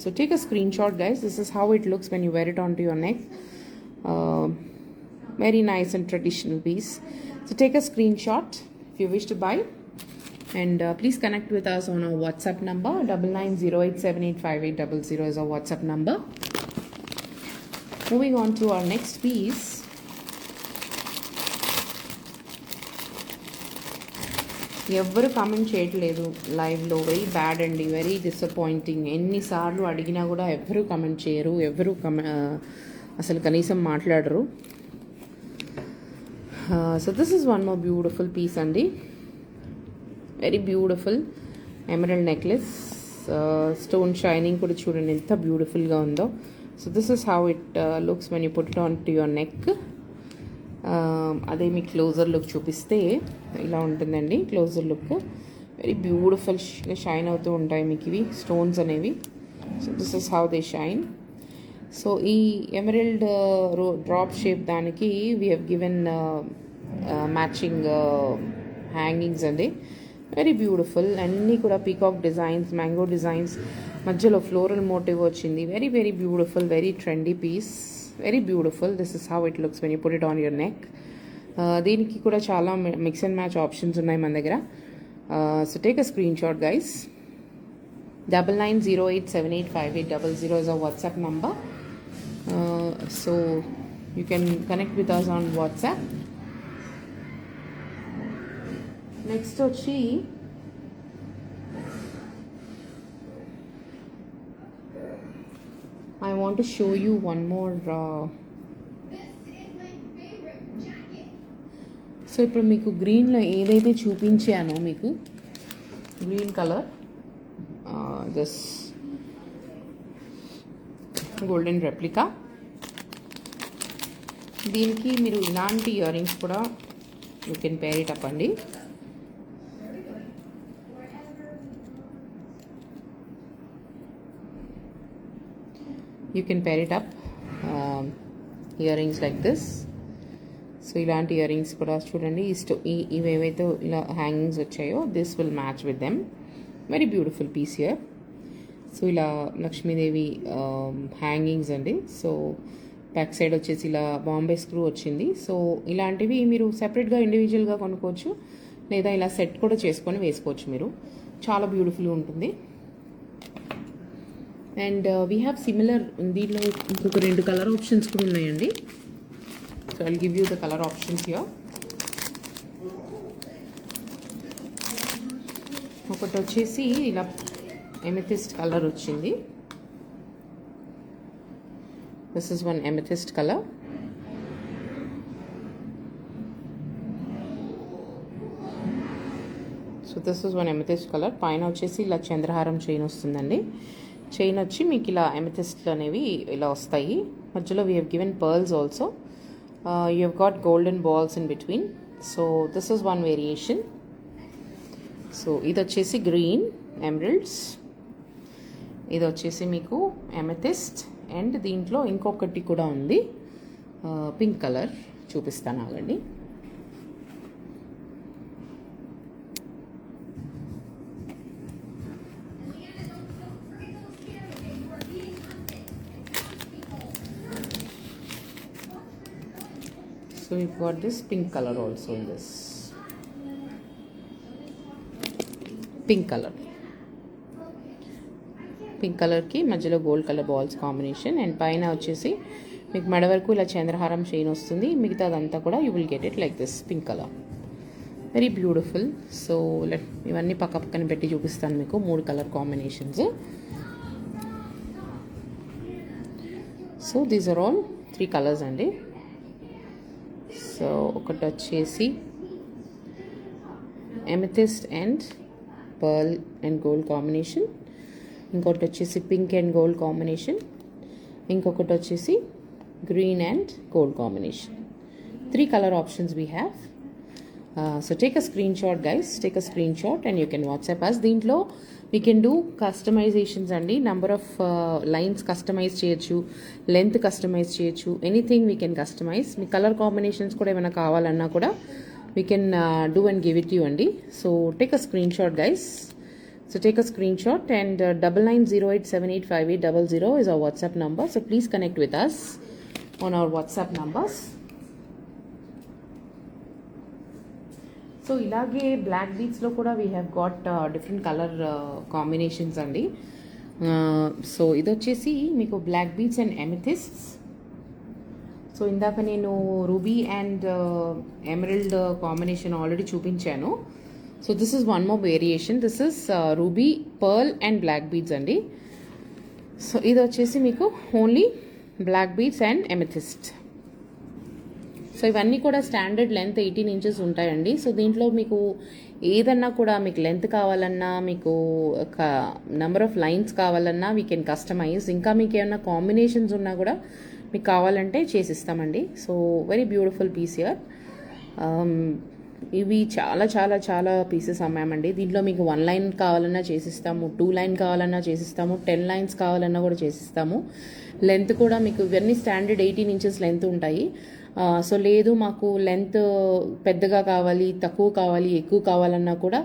So take a screenshot guys. This is how it looks when you wear it onto your neck. Very nice and traditional piece. So take a screenshot if you wish to buy, and please connect with us on our WhatsApp number. 9908785800 is our WhatsApp number. Moving on to our next piece. ఎవరు comment చేయట్లేదు లైవ్లో. Very bad అండి, very disappointing. ఎన్నిసార్లు అడిగినా కూడా ఎవరు comment చేయరు, ఎవరు అసలు కనీసం మాట్లాడరు. So this is one more beautiful piece andi. Very beautiful emerald necklace. Stone shining kuda chudandi enta beautiful ga undo. So this is how it looks when you put it onto your neck. అదే మీ closer look చూపిస్తే ఇలా ఉంటుందండి closer look. Very beautiful shine అవుతూ ఉంటాయి మీకు ఇవి stones అనేవి. So this is how they shine. సో ఈ ఎమరల్డ్ డ్రాప్ షేప్ దానికి we have given matching hangings అండి. Very beautiful. అన్నీ కూడా పీకాక్ డిజైన్స్, మ్యాంగో డిజైన్స్, మధ్యలో ఫ్లోరల్ మోటివ్ వచ్చింది. Very very beautiful, very trendy piece. Very beautiful. This is how it looks when you put it on your neck. దీనికి కూడా చాలా mix and match options ఉన్నాయి మన దగ్గర. So take a screen shot guys. 9908785800 is our WhatsApp number. So you can connect with us on WhatsApp. Next వచ్చి I want to show you one more. So ఇప్పుడు మీకు గ్రీన్లో ఏదైతే చూపించానో మీకు green colour, this golden replica, దీనికి మీరు ఇలాంటి ఇయర్ రింగ్స్ కూడా you can pair it up అండి. You can pair it up ear rings like this. So ఇలాంటి ఇయర్ రింగ్స్ కూడా చూడండి. ఇవేవైతే ఇలా హ్యాంగింగ్స్ వచ్చాయో this will match with them. Very beautiful piece here. So ఇలా లక్ష్మీదేవి హ్యాంగింగ్స్ అండి. సో బ్యాక్ సైడ్ వచ్చేసి ఇలా బాంబే స్క్రూ వచ్చింది. సో ఇలాంటివి మీరు సెపరేట్గా ఇండివిజువల్గా కొనుక్కోవచ్చు, లేదా ఇలా సెట్ కూడా చేసుకొని వేసుకోవచ్చు మీరు. చాలా బ్యూటిఫుల్గా ఉంటుంది. అండ్ వీ హ్యావ్ సిమిలర్, దీంట్లో ఇంకొక 2 కలర్ ఆప్షన్స్ కూడా ఉన్నాయండి. So I'll give you the colour options here. ఒకటి వచ్చేసి ఇలా ఎమెథిస్ట్ కలర్ వచ్చింది. This is one amethyst colour. So this is one amethyst colour. పైన వచ్చేసి ఇలా చంద్రహారం చైన్ వస్తుందండి. చైన్ వచ్చి మీకు ఇలా ఎమెథిస్ట్లు అనేవి ఇలా వస్తాయి. మధ్యలో we have given pearls also. You have got golden balls in between. So this is one variation. So ఇది వచ్చేసి గ్రీన్ ఎమరల్డ్స్, ఇది వచ్చేసి మీకు ఎమెథిస్ట్, అండ్ దీంట్లో ఇంకొకటి కూడా ఉంది పింక్ కలర్, చూపిస్తాను ఆగండి. So we've got this pink color also in this. Pink color కి మధ్యలో gold colour balls combination, and పైన వచ్చేసి మీకు మెడ వరకు ఇలా చంద్రహారం చైన్ వస్తుంది. మిగతాదంతా కూడా you will get it like this pink colour, very beautiful. So ఇవన్నీ పక్కన పెట్టి చూపిస్తాను మీకు 3 colour combinations. So these are all 3 colours అండి. సో ఒకటి వచ్చేసి amethyst and pearl and gold combination, ఇంకొకటి వచ్చేసి పింక్ అండ్ గోల్డ్ కాంబినేషన్, ఇంకొకటి వచ్చేసి green and gold combination. 3 color options we have. So take a screenshot guys, take a screenshot and you can WhatsApp us. దీంట్లో we can do customizations అండి. number of lines customize చేయొచ్చు, length customize చేయొచ్చు, anything we can customize. Me colour combinations కూడా ఏమైనా కావాలన్నా కూడా we can do and give it to you అండి. So take a screenshot guys. So take a screenshot and 9908785800 is our WhatsApp number. So please connect with us on our WhatsApp numbers. So ఇలాగే black బీడ్స్లో కూడా we have got different colour combinations అండి. So ఇది వచ్చేసి మీకు black beads and amethysts. So ఇందాక నేను ruby and emerald combination already చూపించాను. So this is one more variation. This is ruby, pearl and black beads అండి. సో ఇది వచ్చేసి మీకు only black beads and amethyst. So ఇవన్నీ కూడా స్టాండర్డ్ లెంత్ 18 inches ఉంటాయండి. సో దీంట్లో మీకు ఏదన్నా కూడా మీకు లెంత్ కావాలన్నా, మీకు ఒక నెంబర్ ఆఫ్ లైన్స్ కావాలన్నా వీ కెన్ కస్టమైజ్. ఇంకా మీకు ఏమన్నా కాంబినేషన్స్ ఉన్నా కూడా మీకు కావాలంటే చేసిస్తామండి. So very beautiful piece here. ఇవి చాలా చాలా చాలా పీసెస్ అమ్మామండి. దీంట్లో మీకు 1 line కావాలన్నా చేసిస్తాము, 2 line కావాలన్నా చేసిస్తాము, 10 lines కావాలన్నా కూడా చేసిస్తాము. లెంత్ కూడా మీకు ఇవన్నీ స్టాండర్డ్ 18 inches లెంత్ ఉంటాయి. సో లేదు మాకు లెంత్ పెద్దగా కావాలి, తక్కువ కావాలి, ఎక్కువ కావాలన్నా కూడా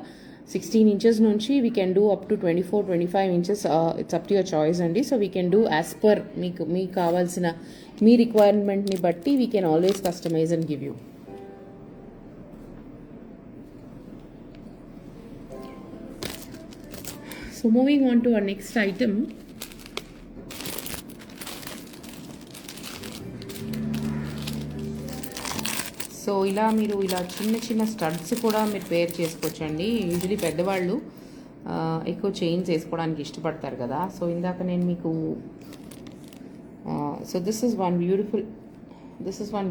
16 inches నుంచి we can do up to 24-25 inches. It's up to your choice అండి. So we can do as per మీకు కావాల్సిన మీ రిక్వైర్మెంట్ని బట్టి we can always customise and give you. So moving on to our next item. So మీరు ఇలా చిన్న చిన్న స్టడ్స్ కూడా మీరు పేర్ చేసుకోవచ్చండి. యూజువలీ పెద్దవాళ్ళు ఎక్కువ చైన్స్ వేసుకోవడానికి ఇష్టపడతారు కదా. సో ఇందాక నేను మీకు so this is one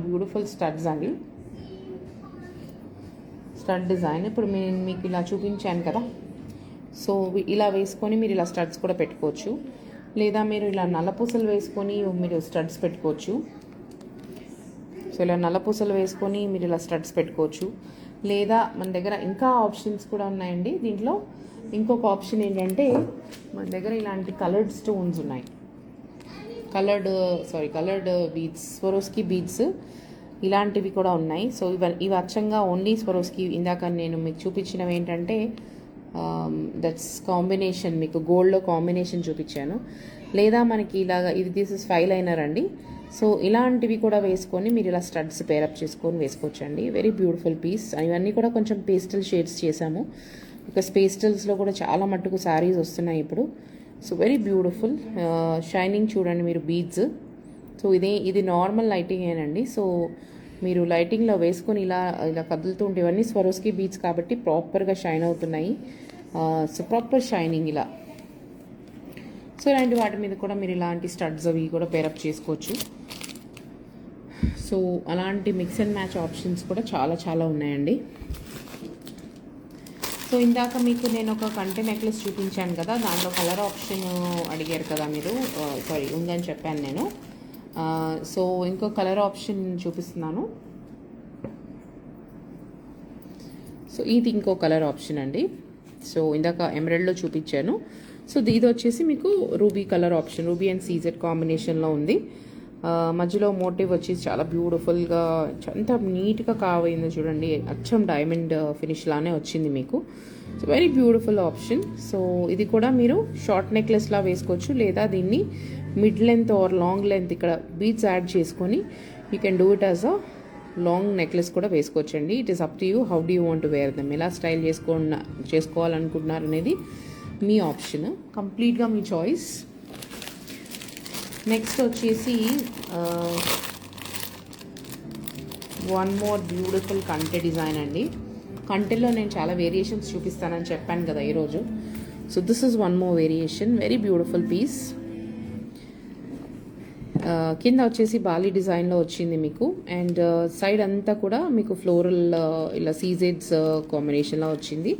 beautiful studs అండి, స్టడ్ డిజైన్. ఇప్పుడు నేను మీకు ఇలా చూపించాను కదా. సో ఇలా వేసుకొని మీరు ఇలా స్టడ్స్ కూడా పెట్టుకోవచ్చు, లేదా మీరు ఇలా నల్లపూసలు వేసుకొని మీరు స్టడ్స్ పెట్టుకోవచ్చు. సో ఇలా నల్లపూసలు వేసుకొని మీరు ఇలా స్టడ్స్ పెట్టుకోవచ్చు, లేదా మన దగ్గర ఇంకా ఆప్షన్స్ కూడా ఉన్నాయండి. దీంట్లో ఇంకొక ఆప్షన్ ఏంటంటే మన దగ్గర ఇలాంటి కలర్డ్ స్టోన్స్ ఉన్నాయి, కలర్డ్ బీడ్స్, స్వరోస్కీ బీడ్స్ ఇలాంటివి కూడా ఉన్నాయి. సో ఇవి అచ్చంగా ఓన్లీ స్వరోస్కీ. ఇందాక నేను మీకు చూపించినవి ఏంటంటే దట్స్ కాంబినేషన్, మీకు గోల్డ్లో కాంబినేషన్ చూపించాను. లేదా మనకి ఇలాగా దిస్ ఇస్ 5 liner అండి. సో ఇలాంటివి కూడా వేసుకొని మీరు ఇలా స్టడ్స్ పేరప్ చేసుకొని వేసుకోవచ్చండి. Very beautiful piece. ఇవన్నీ కూడా కొంచెం పేస్టల్ షేడ్స్ చేశాము, బికాస్ పేస్టల్స్లో కూడా చాలా మట్టుకు శారీస్ వస్తున్నాయి ఇప్పుడు. సో వెరీ బ్యూటిఫుల్ షైనింగ్ చూడండి మీరు బీడ్స్. సో ఇది నార్మల్ లైటింగేనండి. సో మీరు లైటింగ్లో వేసుకొని ఇలా కదులుతూ ఉంటే ఇవన్నీ స్వరోస్కీ బీడ్స్ కాబట్టి ప్రాపర్గా షైన్ అవుతున్నాయి. సో ప్రాపర్ షైనింగ్ ఇలా. సో ఇలాంటి వాటి మీద కూడా మీరు ఇలాంటి స్టడ్స్ అవి కూడా పేరప్ చేసుకోవచ్చు. సో అలాంటి మిక్స్ అండ్ మ్యాచ్ ఆప్షన్స్ కూడా చాలా చాలా ఉన్నాయండి. సో ఇందాక మీకు నేను ఒక కంటె నెక్లెస్ చూపించాను కదా, దాంట్లో కలర్ ఆప్షన్ అడిగారు కదా మీరు, ఉందని చెప్పాను నేను. సో ఇంకో కలర్ ఆప్షన్ చూపిస్తున్నాను. సో ఇది ఇంకో కలర్ ఆప్షన్ అండి. సో ఇందాక ఎమరల్డ్లో చూపించాను. సో ఇది వచ్చేసి మీకు ruby colour option, ruby and CZ కాంబినేషన్లో ఉంది. మధ్యలో మోటివ్ వచ్చేసి చాలా బ్యూటిఫుల్గా ఎంత నీట్గా కావైందో చూడండి, అచ్చం డైమండ్ ఫినిష్ లానే వచ్చింది మీకు. So very beautiful option. So ఇది కూడా మీరు షార్ట్ నెక్లెస్లా వేసుకోవచ్చు, లేదా దీన్ని mid length or long length ఇక్కడ బీడ్స్ యాడ్ చేసుకొని you can do it as a long necklace కూడా వేసుకోవచ్చండి. It is up to you, how do you want to wear them, ఎలా స్టైల్ చేసుకోవాలనుకుంటున్నారు అనేది మీ ఆప్షన్, కంప్లీట్గా మీ చాయిస్. నెక్స్ట్ వచ్చేసి వన్ మోర్ బ్యూటిఫుల్ కంటె డిజైన్ అండి. కంటెలో నేను చాలా వేరియేషన్స్ చూపిస్తానని చెప్పాను కదా ఈరోజు. So this is one more variation, very beautiful piece. కింద వచ్చేసి బాలీ డిజైన్లో వచ్చింది మీకు, అండ్ సైడ్ అంతా కూడా మీకు ఫ్లోరల్ ఇలా సీజెడ్స్ కాంబినేషన్లో వచ్చింది.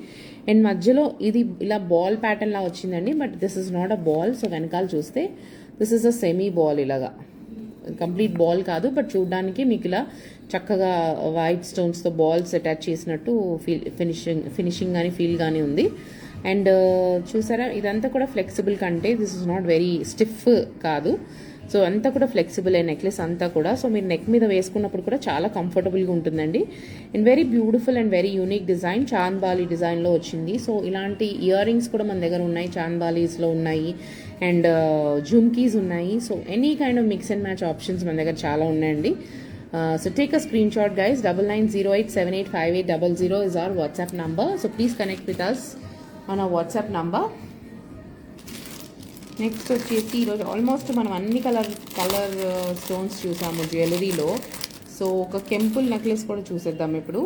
అండ్ మధ్యలో ఇది ఇలా బాల్ ప్యాటర్న్లా వచ్చిందండి, but this is not a ball. So వెనకాల చూస్తే this is a semi ball, ఇలాగా కంప్లీట్ బాల్ కాదు, బట్ చూడడానికి మీకు ఇలా చక్కగా వైట్ స్టోన్స్తో బాల్స్ అటాచ్ చేసినట్టు ఫినిషింగ్ కానీ ఫీల్ కానీ ఉంది. అండ్ చూసారా, ఇదంతా కూడా ఫ్లెక్సిబుల్ కంటే, this is not very stiff కాదు. సో అంతా కూడా ఫ్లెక్సిబుల్ అయ్యే నెక్లెస్ అంతా కూడా. సో మీరు నెక్ మీద వేసుకున్నప్పుడు కూడా చాలా కంఫర్టబుల్గా ఉంటుందండి. And very beautiful and very unique design, chandbali డిజైన్లో వచ్చింది. సో ఇలాంటి ఇయర్ రింగ్స్ కూడా మన దగ్గర ఉన్నాయి, చాంద్బాలీస్లో ఉన్నాయి, అండ్ జుమ్కీస్ ఉన్నాయి. So any kind of mix and match options మన దగ్గర చాలా ఉన్నాయండి. So take a screenshot guys. 9908785800 is our WhatsApp number. So please connect with us on our WhatsApp number. Next వచ్చేసి ఈరోజు ఆల్మోస్ట్ మనం అన్ని కలర్ స్టోన్స్ చూసాము జ్యువెలరీలో. సో ఒక కెంపుల్ నెక్లెస్ కూడా చూసేద్దాం ఇప్పుడు.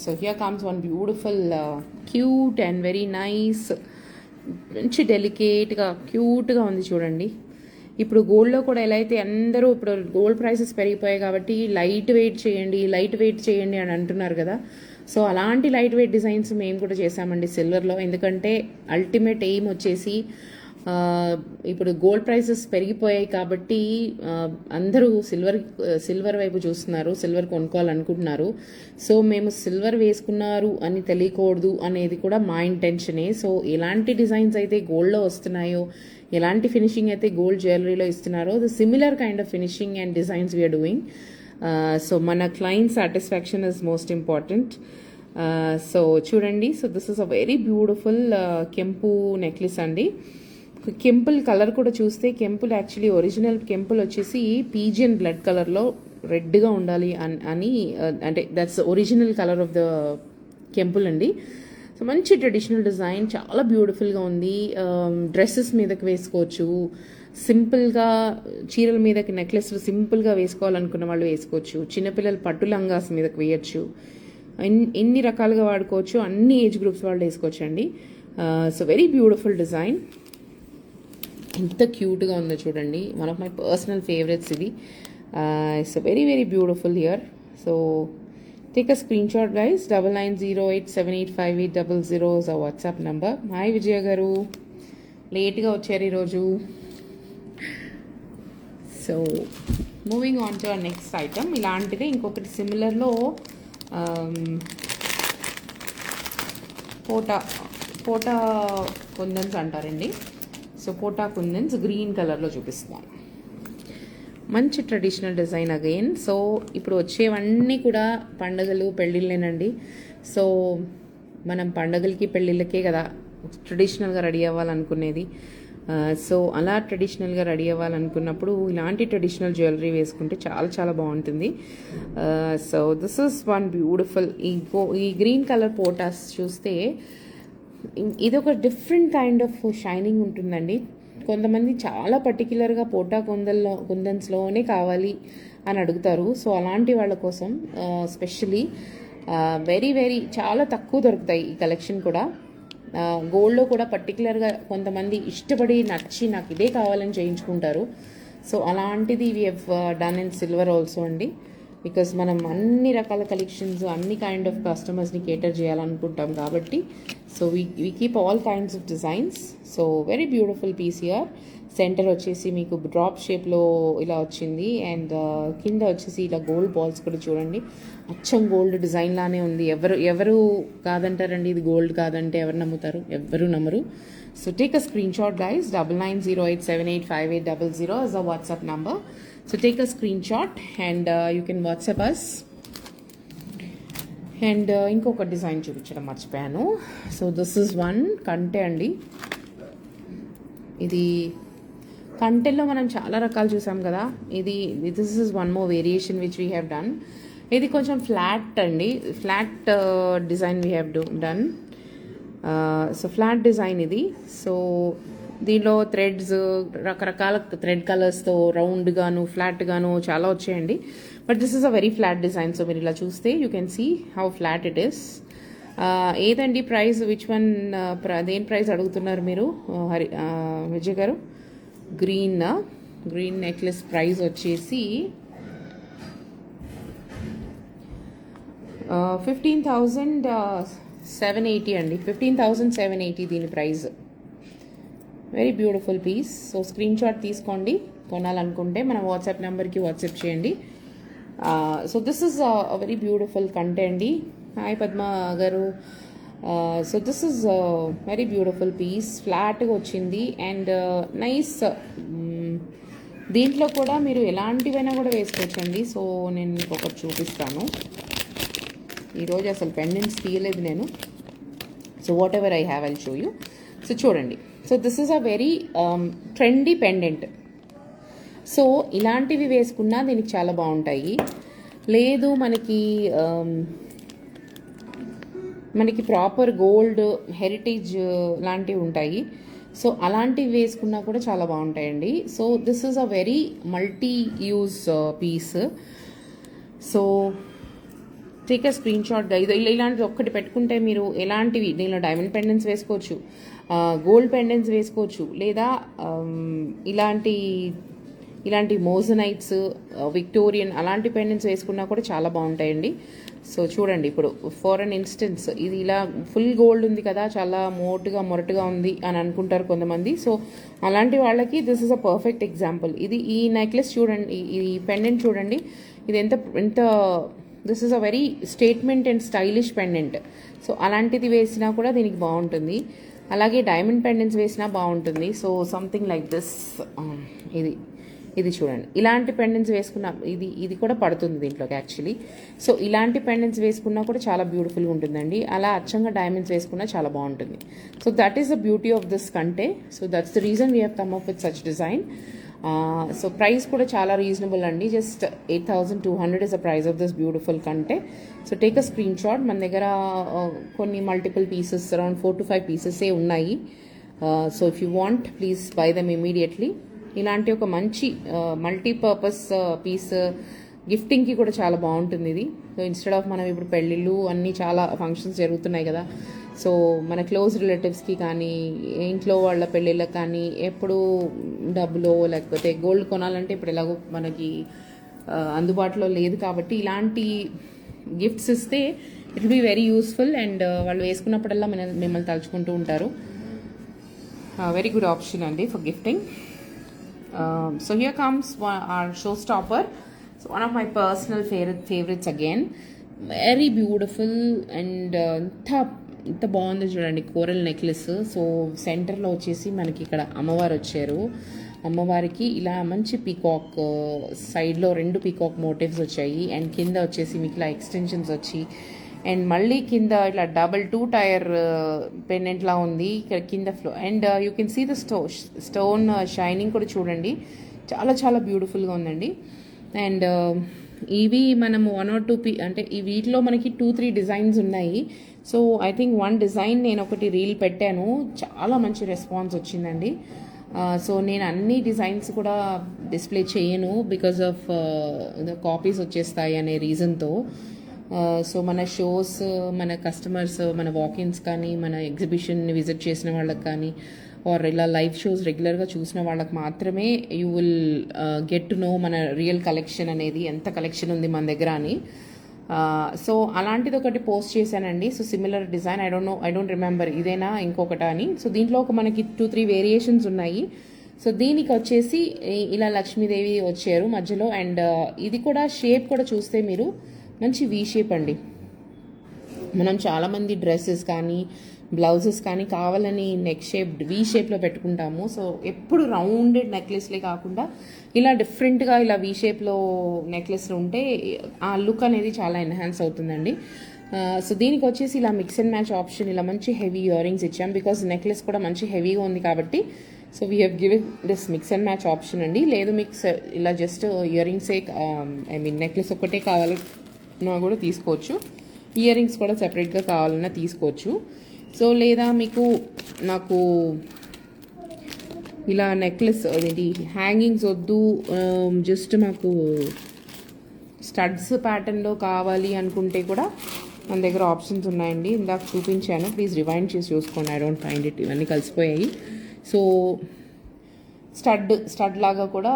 So here comes one beautiful cute and very nice, మంచి డెలికేట్గా క్యూట్గా ఉంది చూడండి. ఇప్పుడు గోల్డ్లో కూడా ఎలా అయితే అందరూ ఇప్పుడు గోల్డ్ ప్రైసెస్ పెరిగిపోయాయి కాబట్టి లైట్ వెయిట్ చేయండి అని అంటున్నారు కదా. సో అలాంటి లైట్ వెయిట్ డిజైన్స్ మేము కూడా చేసామండి సిల్వర్లో. ఎందుకంటే అల్టిమేట్ ఎయిమ్ వచ్చేసి ఇప్పుడు గోల్డ్ ప్రైసెస్ పెరిగిపోయాయి కాబట్టి అందరూ సిల్వర్ వైపు చూస్తున్నారు, సిల్వర్ కొనుక్కోవాలనుకుంటున్నారు. సో మేము సిల్వర్ వేసుకున్నారు అని తెలియకూడదు అనేది కూడా మా ఇంటెన్షనే. సో ఎలాంటి డిజైన్స్ అయితే గోల్డ్లో వస్తున్నాయో, ఎలాంటి ఫినిషింగ్ అయితే గోల్డ్ జ్యువెలరీలో ఇస్తున్నారో, the similar kind of finishing and designs we are doing. So మన client satisfaction is most important. So చూడండి, so this is a very beautiful కెంపు నెక్లెస్ అండి. కెంపుల్ కలర్ కూడా చూస్తే, కెంపుల్ యాక్చువల్లీ ఒరిజినల్ కెంపుల్ వచ్చేసి పీజియన్ బ్లడ్ కలర్లో రెడ్గా ఉండాలి అని అంటే that's original colour of the కెంపుల్ అండి. సో మంచి ట్రెడిషనల్ డిజైన్, చాలా బ్యూటిఫుల్గా ఉంది. డ్రెస్సెస్ మీదకి వేసుకోవచ్చు, సింపుల్గా చీరల మీదకి నెక్లెస్లు సింపుల్గా వేసుకోవాలనుకున్న వాళ్ళు వేసుకోవచ్చు, చిన్నపిల్లలు పట్టు లంగాస్ మీదకి వేయచ్చు, ఎన్ని రకాలుగా వాడుకోవచ్చు, అన్ని ఏజ్ గ్రూప్స్ వాళ్ళు వేసుకోవచ్చు అండి. సో వెరీ బ్యూటిఫుల్ డిజైన్, ఎంత క్యూట్గా ఉందో చూడండి. One of my personal favourites ఇది. So very very beautiful here. So take a screenshot guys. 9908785800 is our WhatsApp number. Hi Vijaya garu, late ga vacharu ee roju. So moving on to our next item, ilantide inkokati similar lo పోటా కుందన్స్ అంటారండి. So పోటా కుందన్స్ green కలర్లో చూపిస్తున్నాను. మంచి traditional design again. So ఇప్పుడు వచ్చేవన్నీ కూడా పండుగలు పెళ్ళిళ్ళేనండి. So మనం పండుగలకి పెళ్ళిళ్ళకే కదా ట్రెడిషనల్గా రెడీ అవ్వాలనుకునేది. సో అలా ట్రెడిషనల్గా రెడీ అవ్వాలనుకున్నప్పుడు ఇలాంటి ట్రెడిషనల్ జ్యువెలరీ వేసుకుంటే చాలా చాలా బాగుంటుంది. So this is one beautiful. ఈ గ్రీన్ కలర్ పోటాస్ చూస్తే ఇది ఒక డిఫరెంట్ కైండ్ ఆఫ్ షైనింగ్ ఉంటుందండి. కొంతమంది చాలా పర్టిక్యులర్గా పోటా కుందన్స్లోనే కావాలి అని అడుగుతారు. సో అలాంటి వాళ్ళ కోసం స్పెషలీ వెరీ వెరీ చాలా తక్కువ దొరుకుతాయి ఈ కలెక్షన్ కూడా. గోల్డ్లో కూడా పర్టికులర్గా కొంతమంది ఇష్టపడి నచ్చి నాకు ఇదే కావాలని చేయించుకుంటారు. సో అలాంటిది we have done in silver also అండి. బికాస్ మనం అన్ని రకాల కలెక్షన్స్, అన్ని కైండ్ ఆఫ్ కస్టమర్స్ని కేటర్ చేయాలనుకుంటాం కాబట్టి so we keep all kinds of designs. So very beautiful piece here. Centre వచ్చేసి మీకు డ్రాప్ షేప్లో ఇలా వచ్చింది అండ్ కింద వచ్చేసి ఇలా గోల్డ్ బాల్స్ కూడా చూడండి, అచ్చం గోల్డ్ డిజైన్ లానే ఉంది. ఎవరు కాదంటారండి ఇది గోల్డ్ కాదంటే, ఎవరు నమ్ముతారు? ఎవరు నమ్మరు. So take a screen shot guys. 9908785800 is a WhatsApp number. So take a screenshot and you can WhatsApp us. And ఇంకొక డిజైన్ చూపించడం మర్చిపోయాను. సో దిస్ ఇస్ వన్ కంటె అండి. ఇది కంటెల్లో మనం చాలా రకాలు చూసాం కదా, this is one more variation which we have done. ఇది కొంచెం ఫ్లాట్ అండి, flat design we have done. So flat design ఇది. సో దీనిలో థ్రెడ్స్ రకరకాల థ్రెడ్ కలర్స్తో రౌండ్గాను ఫ్లాట్గాను చాలా వచ్చాయండి. But this is a very flat design. So మీరు ఇలా చూస్తే you can see how flat it is. ఏదండి ప్రైస్? Which one? దేని ప్రైస్ అడుగుతున్నారు మీరు విజయ్ గారు? గ్రీన్ నెక్లెస్ ప్రైస్ వచ్చేసి 15,780 అండి. 15,780 దీని ప్రైస్. Very beautiful piece. So screen shot తీసుకోండి, కొనాలనుకుంటే మన వాట్సాప్ నెంబర్కి వాట్సాప్ చేయండి. So this is very beautiful content అండి. Hi Padma garu. So this is very beautiful piece, ఫ్లాట్గా వచ్చింది అండ్ నైస్. దీంట్లో కూడా మీరు ఎలాంటివైనా కూడా వేసుకోవచ్చండి. సో నేను మీకు ఒకటి చూపిస్తాను. ఈరోజు అసలు పెండెంట్స్ తీయలేదు నేను. So whatever I have I'll show you. So చూడండి. So this is a very trendy pendant. So ఇలాంటివి వేసుకున్నా దీనికి చాలా బాగుంటాయి. లేదు మనకి ప్రాపర్ గోల్డ్ హెరిటేజ్ లాంటివి ఉంటాయి. సో అలాంటివి వేసుకున్నా కూడా చాలా బాగుంటాయండి. So this is a very multi use piece. So take a screen shot. ఇలాంటివి ఒక్కటి పెట్టుకుంటే మీరు ఎలాంటివి, దీనిలో డైమండ్ పెండెంట్స్ వేసుకోవచ్చు, గోల్డ్ పెండెంట్స్ వేసుకోవచ్చు, లేదా ఇలాంటి మోజనైట్స్, విక్టోరియన్ అలాంటి పెండెంట్స్ వేసుకున్నా కూడా చాలా బాగుంటాయండి. సో చూడండి, ఇప్పుడు ఫర్ అన్ ఇన్స్టెన్స్ ఇది ఇలా ఫుల్ గోల్డ్ ఉంది కదా, చాలా మొరటుగా ఉంది అని అనుకుంటారు కొంతమంది. సో అలాంటి వాళ్ళకి this is a perfect example. ఈ నెక్లెస్ చూడండి, ఈ పెండెంట్ చూడండి, ఇది ఎంత this is a very statement and stylish pendant. So అలాంటిది వేసినా కూడా దీనికి బాగుంటుంది. అలాగే డైమండ్ పెండెంట్స్ వేసినా బాగుంటుంది. So something like this. ఇది చూడండి, ఇలాంటి పెండెంట్స్ వేసుకున్నా ఇది కూడా పడుతుంది దీంట్లోకి యాక్చువల్లీ. సో ఇలాంటి పెండెంట్స్ వేసుకున్నా కూడా చాలా బ్యూటిఫుల్గా ఉంటుందండి. అలా అచ్చంగా డైమండ్స్ వేసుకున్నా చాలా బాగుంటుంది. So that is the beauty of this కంటే. So that's the reason we have come up with such design. So price కూడా చాలా రీజనబుల్ అండి. Just 8,200 is the price of this beautiful కంటే. So take a screen shot. మన దగ్గర కొన్ని multiple pieces, around 4 to 5 పీసెసే ఉన్నాయి. So if you want please buy them immediately. ఇలాంటి ఒక మంచి మల్టీపర్పస్ పీస్ గిఫ్టింగ్కి కూడా చాలా బాగుంటుంది ఇది. సో ఇన్స్టెడ్ ఆఫ్ మనం ఇప్పుడు పెళ్ళిళ్ళు అన్నీ చాలా ఫంక్షన్స్ జరుగుతున్నాయి కదా, సో మన క్లోజ్ రిలేటివ్స్కి కానీ ఇంట్లో వాళ్ళ పెళ్ళిళ్ళకి కానీ ఎప్పుడు డబ్బులో లేకపోతే గోల్డ్ కొనాలంటే ఇప్పుడు ఎలాగో మనకి అందుబాటులో లేదు కాబట్టి ఇలాంటి గిఫ్ట్స్ ఇస్తే it will be very useful and వాళ్ళు వేసుకున్నప్పుడల్లా మిమ్మల్ని తలుచుకుంటూ ఉంటారు. వెరీ గుడ్ ఆప్షన్ అండి for gifting. So here comes our showstopper. So one of my personal favorites again. Very beautiful and ఇంత బాగుంది చూడండి, కోరల్ నెక్లెస్. సో సెంటర్లో వచ్చేసి మనకి ఇక్కడ అమ్మవారు వచ్చారు. అమ్మవారికి ఇలా మంచి పీకాక్, సైడ్లో 2 పీకాక్ మోటివ్స్ వచ్చాయి అండ్ కింద వచ్చేసి మీకు ఇలా ఎక్స్టెన్షన్స్ వచ్చి అండ్ మళ్ళీ కింద ఇట్లా డబల్ 2 టైర్ పెండెంట్లా ఉంది ఇక్కడ కింద flow. And you can see the stone shining కూడా చూడండి, చాలా చాలా బ్యూటిఫుల్గా ఉందండి. అండ్ ఇవి మనము 1 or 2 అంటే ఈ వీటిలో మనకి 2-3 డిజైన్స్ ఉన్నాయి. సో ఐ థింక్ 1 డిజైన్ నేను ఒకటి రీల్ పెట్టాను, చాలా మంచి రెస్పాన్స్ వచ్చిందండి. సో నేను అన్ని డిజైన్స్ కూడా డిస్ప్లే చేయను బికాజ్ ఆఫ్ కాపీస్ వచ్చేస్తాయి అనే రీజన్తో. సో మన షోస్, మన కస్టమర్స్, మన వాకిన్స్ కానీ మన ఎగ్జిబిషన్ని విజిట్ చేసిన వాళ్ళకి కానీ ఆర్ ఇలా లైవ్ షోస్ రెగ్యులర్గా చూసిన వాళ్ళకి మాత్రమే you will get to know మన రియల్ కలెక్షన్ అనేది, ఎంత కలెక్షన్ ఉంది మన దగ్గర అని. సో అలాంటిది ఒకటి పోస్ట్ చేశానండి. So similar design, I don't remember ఇదేనా ఇంకొకటా అని. సో దీంట్లో ఒక మనకి 2-3 వేరియేషన్స్ ఉన్నాయి. సో దీనికి వచ్చేసి ఇలా లక్ష్మీదేవి వచ్చారు మధ్యలో. అండ్ ఇది కూడా షేప్ కూడా చూస్తే మీరు మంచి వీ షేప్ అండి. మనం చాలామంది డ్రెస్సెస్ కానీ బ్లౌజెస్ కానీ కావాలని నెక్ షేప్ వీ షేప్లో పెట్టుకుంటాము. సో ఎప్పుడు రౌండెడ్ నెక్లెస్లే కాకుండా ఇలా డిఫరెంట్గా ఇలా వీ షేప్లో నెక్లెస్లు ఉంటే ఆ లుక్ అనేది చాలా ఎన్హాన్స్ అవుతుందండి. సో దీనికి వచ్చేసి ఇలా మిక్స్ అండ్ మ్యాచ్ ఆప్షన్, ఇలా మంచి హెవీ ఇయర్ రింగ్స్ ఇచ్చాం బికాజ్ నెక్లెస్ కూడా మంచి హెవీగా ఉంది కాబట్టి. So we have given this mix and match option అండి. లేదు మీకు ఇలా జస్ట్ ఇయర్ రింగ్సే నెక్లెస్ ఒక్కటే కావాలన్నా కూడా తీసుకోవచ్చు, ఇయర్ రింగ్స్ కూడా సెపరేట్గా కావాలన్నా తీసుకోవచ్చు. సో లేదా మీకు నాకు ఇలా నెక్లెస్ అదేంటి హ్యాంగింగ్స్ వద్దు, జస్ట్ మాకు స్టడ్స్ ప్యాటర్న్లో కావాలి అనుకుంటే కూడా మన దగ్గర ఆప్షన్స్ ఉన్నాయండి. ఇందాక చూపించాను, ప్లీజ్ రివైండ్ చేసి చూసుకోండి. ఐ డోంట్ ఫైండ్ ఇట్, ఇవన్నీ కలిసిపోయాయి. సో స్టడ్ లాగా కూడా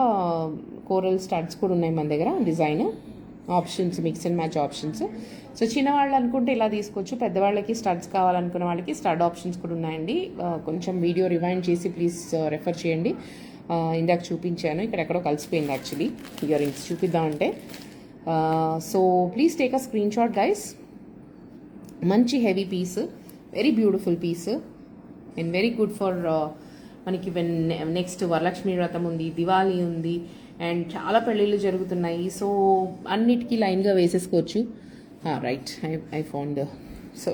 కోరల్ స్టడ్స్ కూడా ఉన్నాయి మన దగ్గర, design options, mix and match options. So చిన్నవాళ్ళు అనుకుంటే ఇలా తీసుకోవచ్చు, పెద్దవాళ్ళకి స్టడ్స్ కావాలనుకున్న వాళ్ళకి స్టడ్ ఆప్షన్స్ కూడా ఉన్నాయండి. కొంచెం వీడియో రివైండ్ చేసి ప్లీజ్ రెఫర్ చేయండి. ఇందాక చూపించాను, ఇక్కడెక్కడో కలిసిపోయింది యాక్చువల్లీ ఇయర్ రింగ్స్ చూపిద్దామంటే. So please take a screen shot guys. మంచి heavy piece, very beautiful piece and very good for మనకి నెక్స్ట్ వరలక్ష్మి వ్రతం ఉంది, దివాళీ ఉంది అండ్ చాలా పెళ్ళిళ్ళు జరుగుతున్నాయి. సో అన్నిటికీ లైన్గా వేసేసుకోవచ్చు. Right, I found. సో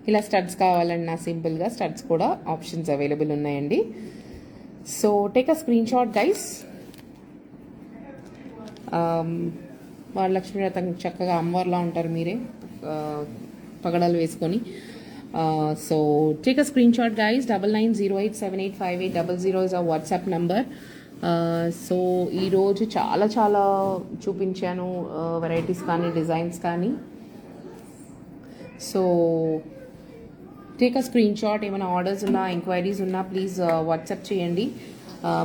ఇలా స్టడ్స్ కావాలన్నా సింపుల్గా స్టడ్స్ కూడా ఆప్షన్స్ అవైలబుల్ ఉన్నాయండి. So take a screen shot guys. Varalakshmi వ్రతం చక్కగా అమ్మవారిలా ఉంటారు మీరే, పగడాలు వేసుకొని. So take a screen shot guys. 9908785800 is ఆ వాట్సాప్ నంబర్. సో ఈరోజు చాలా చూపించాను, వెరైటీస్ కానీ డిజైన్స్ కానీ. So take a screen shot. ఏమైనా ఆర్డర్స్ ఉన్నా, ఎంక్వైరీస్ ఉన్నా ప్లీజ్ వాట్సాప్ చేయండి.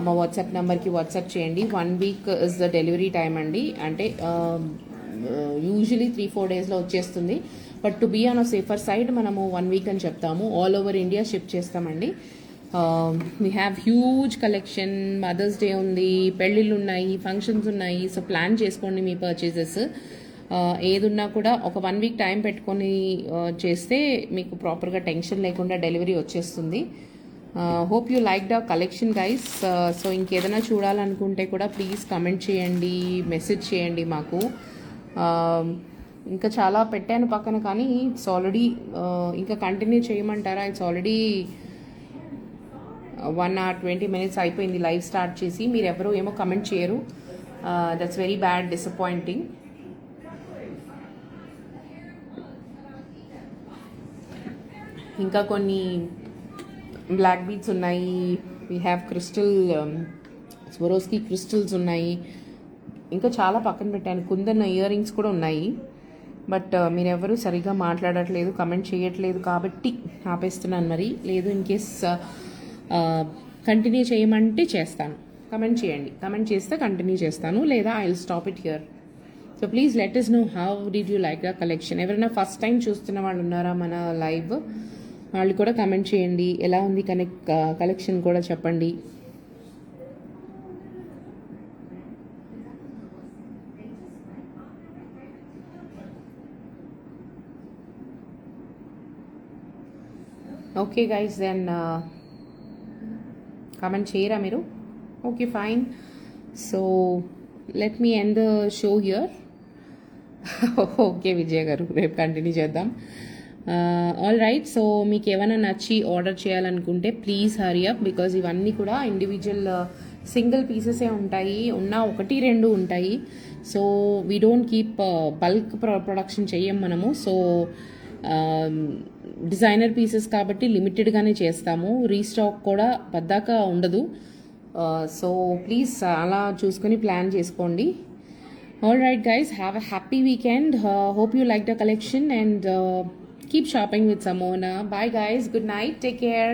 మా వాట్సాప్ నెంబర్కి వాట్సాప్ చేయండి. 1 week is the delivery time అండి. అంటే యూజువలీ 3-4 డేస్లో వచ్చేస్తుంది. But to be on a safer side మనము 1 వీక్ అని చెప్తాము. ఆల్ ఓవర్ ఇండియా షిప్ చేస్తామండి. We have huge collection. Mother's Day ఉంది, పెళ్ళిళ్ళు ఉన్నాయి, ఫంక్షన్స్ ఉన్నాయి. సో ప్లాన్ చేసుకోండి మీ పర్చేజెస్. ఏదున్నా కూడా ఒక 1 వీక్ టైం పెట్టుకొని చేస్తే మీకు ప్రాపర్గా టెన్షన్ లేకుండా డెలివరీ వచ్చేస్తుంది. Hope you like the collection guys. So ఇంకేదైనా చూడాలనుకుంటే కూడా ప్లీజ్ కమెంట్ చేయండి, మెసేజ్ చేయండి మాకు. ఇంకా చాలా పెట్టాను పక్కన, కానీ ఇట్స్ ఆల్రెడీ ఇంకా కంటిన్యూ చేయమంటారా? ఇట్స్ ఆల్రెడీ 1 hour 20 minutes అయిపోయింది లైవ్ స్టార్ట్ చేసి. మీరు ఎవరు ఏమో కమెంట్ చేయరు. That's very bad, disappointing. ఇంకా కొన్ని బ్లాక్ బీడ్స్ ఉన్నాయి. We have crystal, Swarovski crystals ఉన్నాయి. ఇంకా చాలా పక్కన పెట్టాను. కుందన్ ఇయర్ రింగ్స్ కూడా ఉన్నాయి. బట్ మీరెవరు సరిగ్గా మాట్లాడట్లేదు, కమెంట్ చేయట్లేదు కాబట్టి ఆపేస్తున్నాను. మరి లేదు, ఇన్ కేస్ కంటిన్యూ చేయమంటే చేస్తాను. కమెంట్ చేయండి, కమెంట్ చేస్తే కంటిన్యూ చేస్తాను, లేదా I will stop it here. So please let us know how did you like the collection. ఎవరైనా ఫస్ట్ టైం చూస్తున్న వాళ్ళు ఉన్నారా మన లైవ్? వాళ్ళు కూడా కమెంట్ చేయండి. ఎలా ఉంది కలెక్షన్ కూడా చెప్పండి. ఓకే గైస్, దెన్ కమెంట్ చేయరా మీరు? Okay fine. So let me end the show here. Okay Vijay గారు, రేపు కంటిన్యూ చేద్దాం. All right. సో మీకు ఏమైనా నచ్చి ఆర్డర్ చేయాలనుకుంటే ప్లీజ్ హరీ అప్, బికాజ్ ఇవన్నీ కూడా ఇండివిజువల్ సింగిల్ పీసెసే ఉంటాయి, ఉన్న 1-2 ఉంటాయి. So we don't keep bulk production చెయ్యం మనము. సో డిజైనర్ పీసెస్ కాబట్టి లిమిటెడ్గానే చేస్తాము. రీస్టాక్ కూడా పద్దాక ఉండదు. సో ప్లీజ్ అలా చూసుకొని ప్లాన్ చేసుకోండి. All right guys, have a happy weekend. Hope you like the collection and keep shopping with Samona. Bye guys, good night, take care.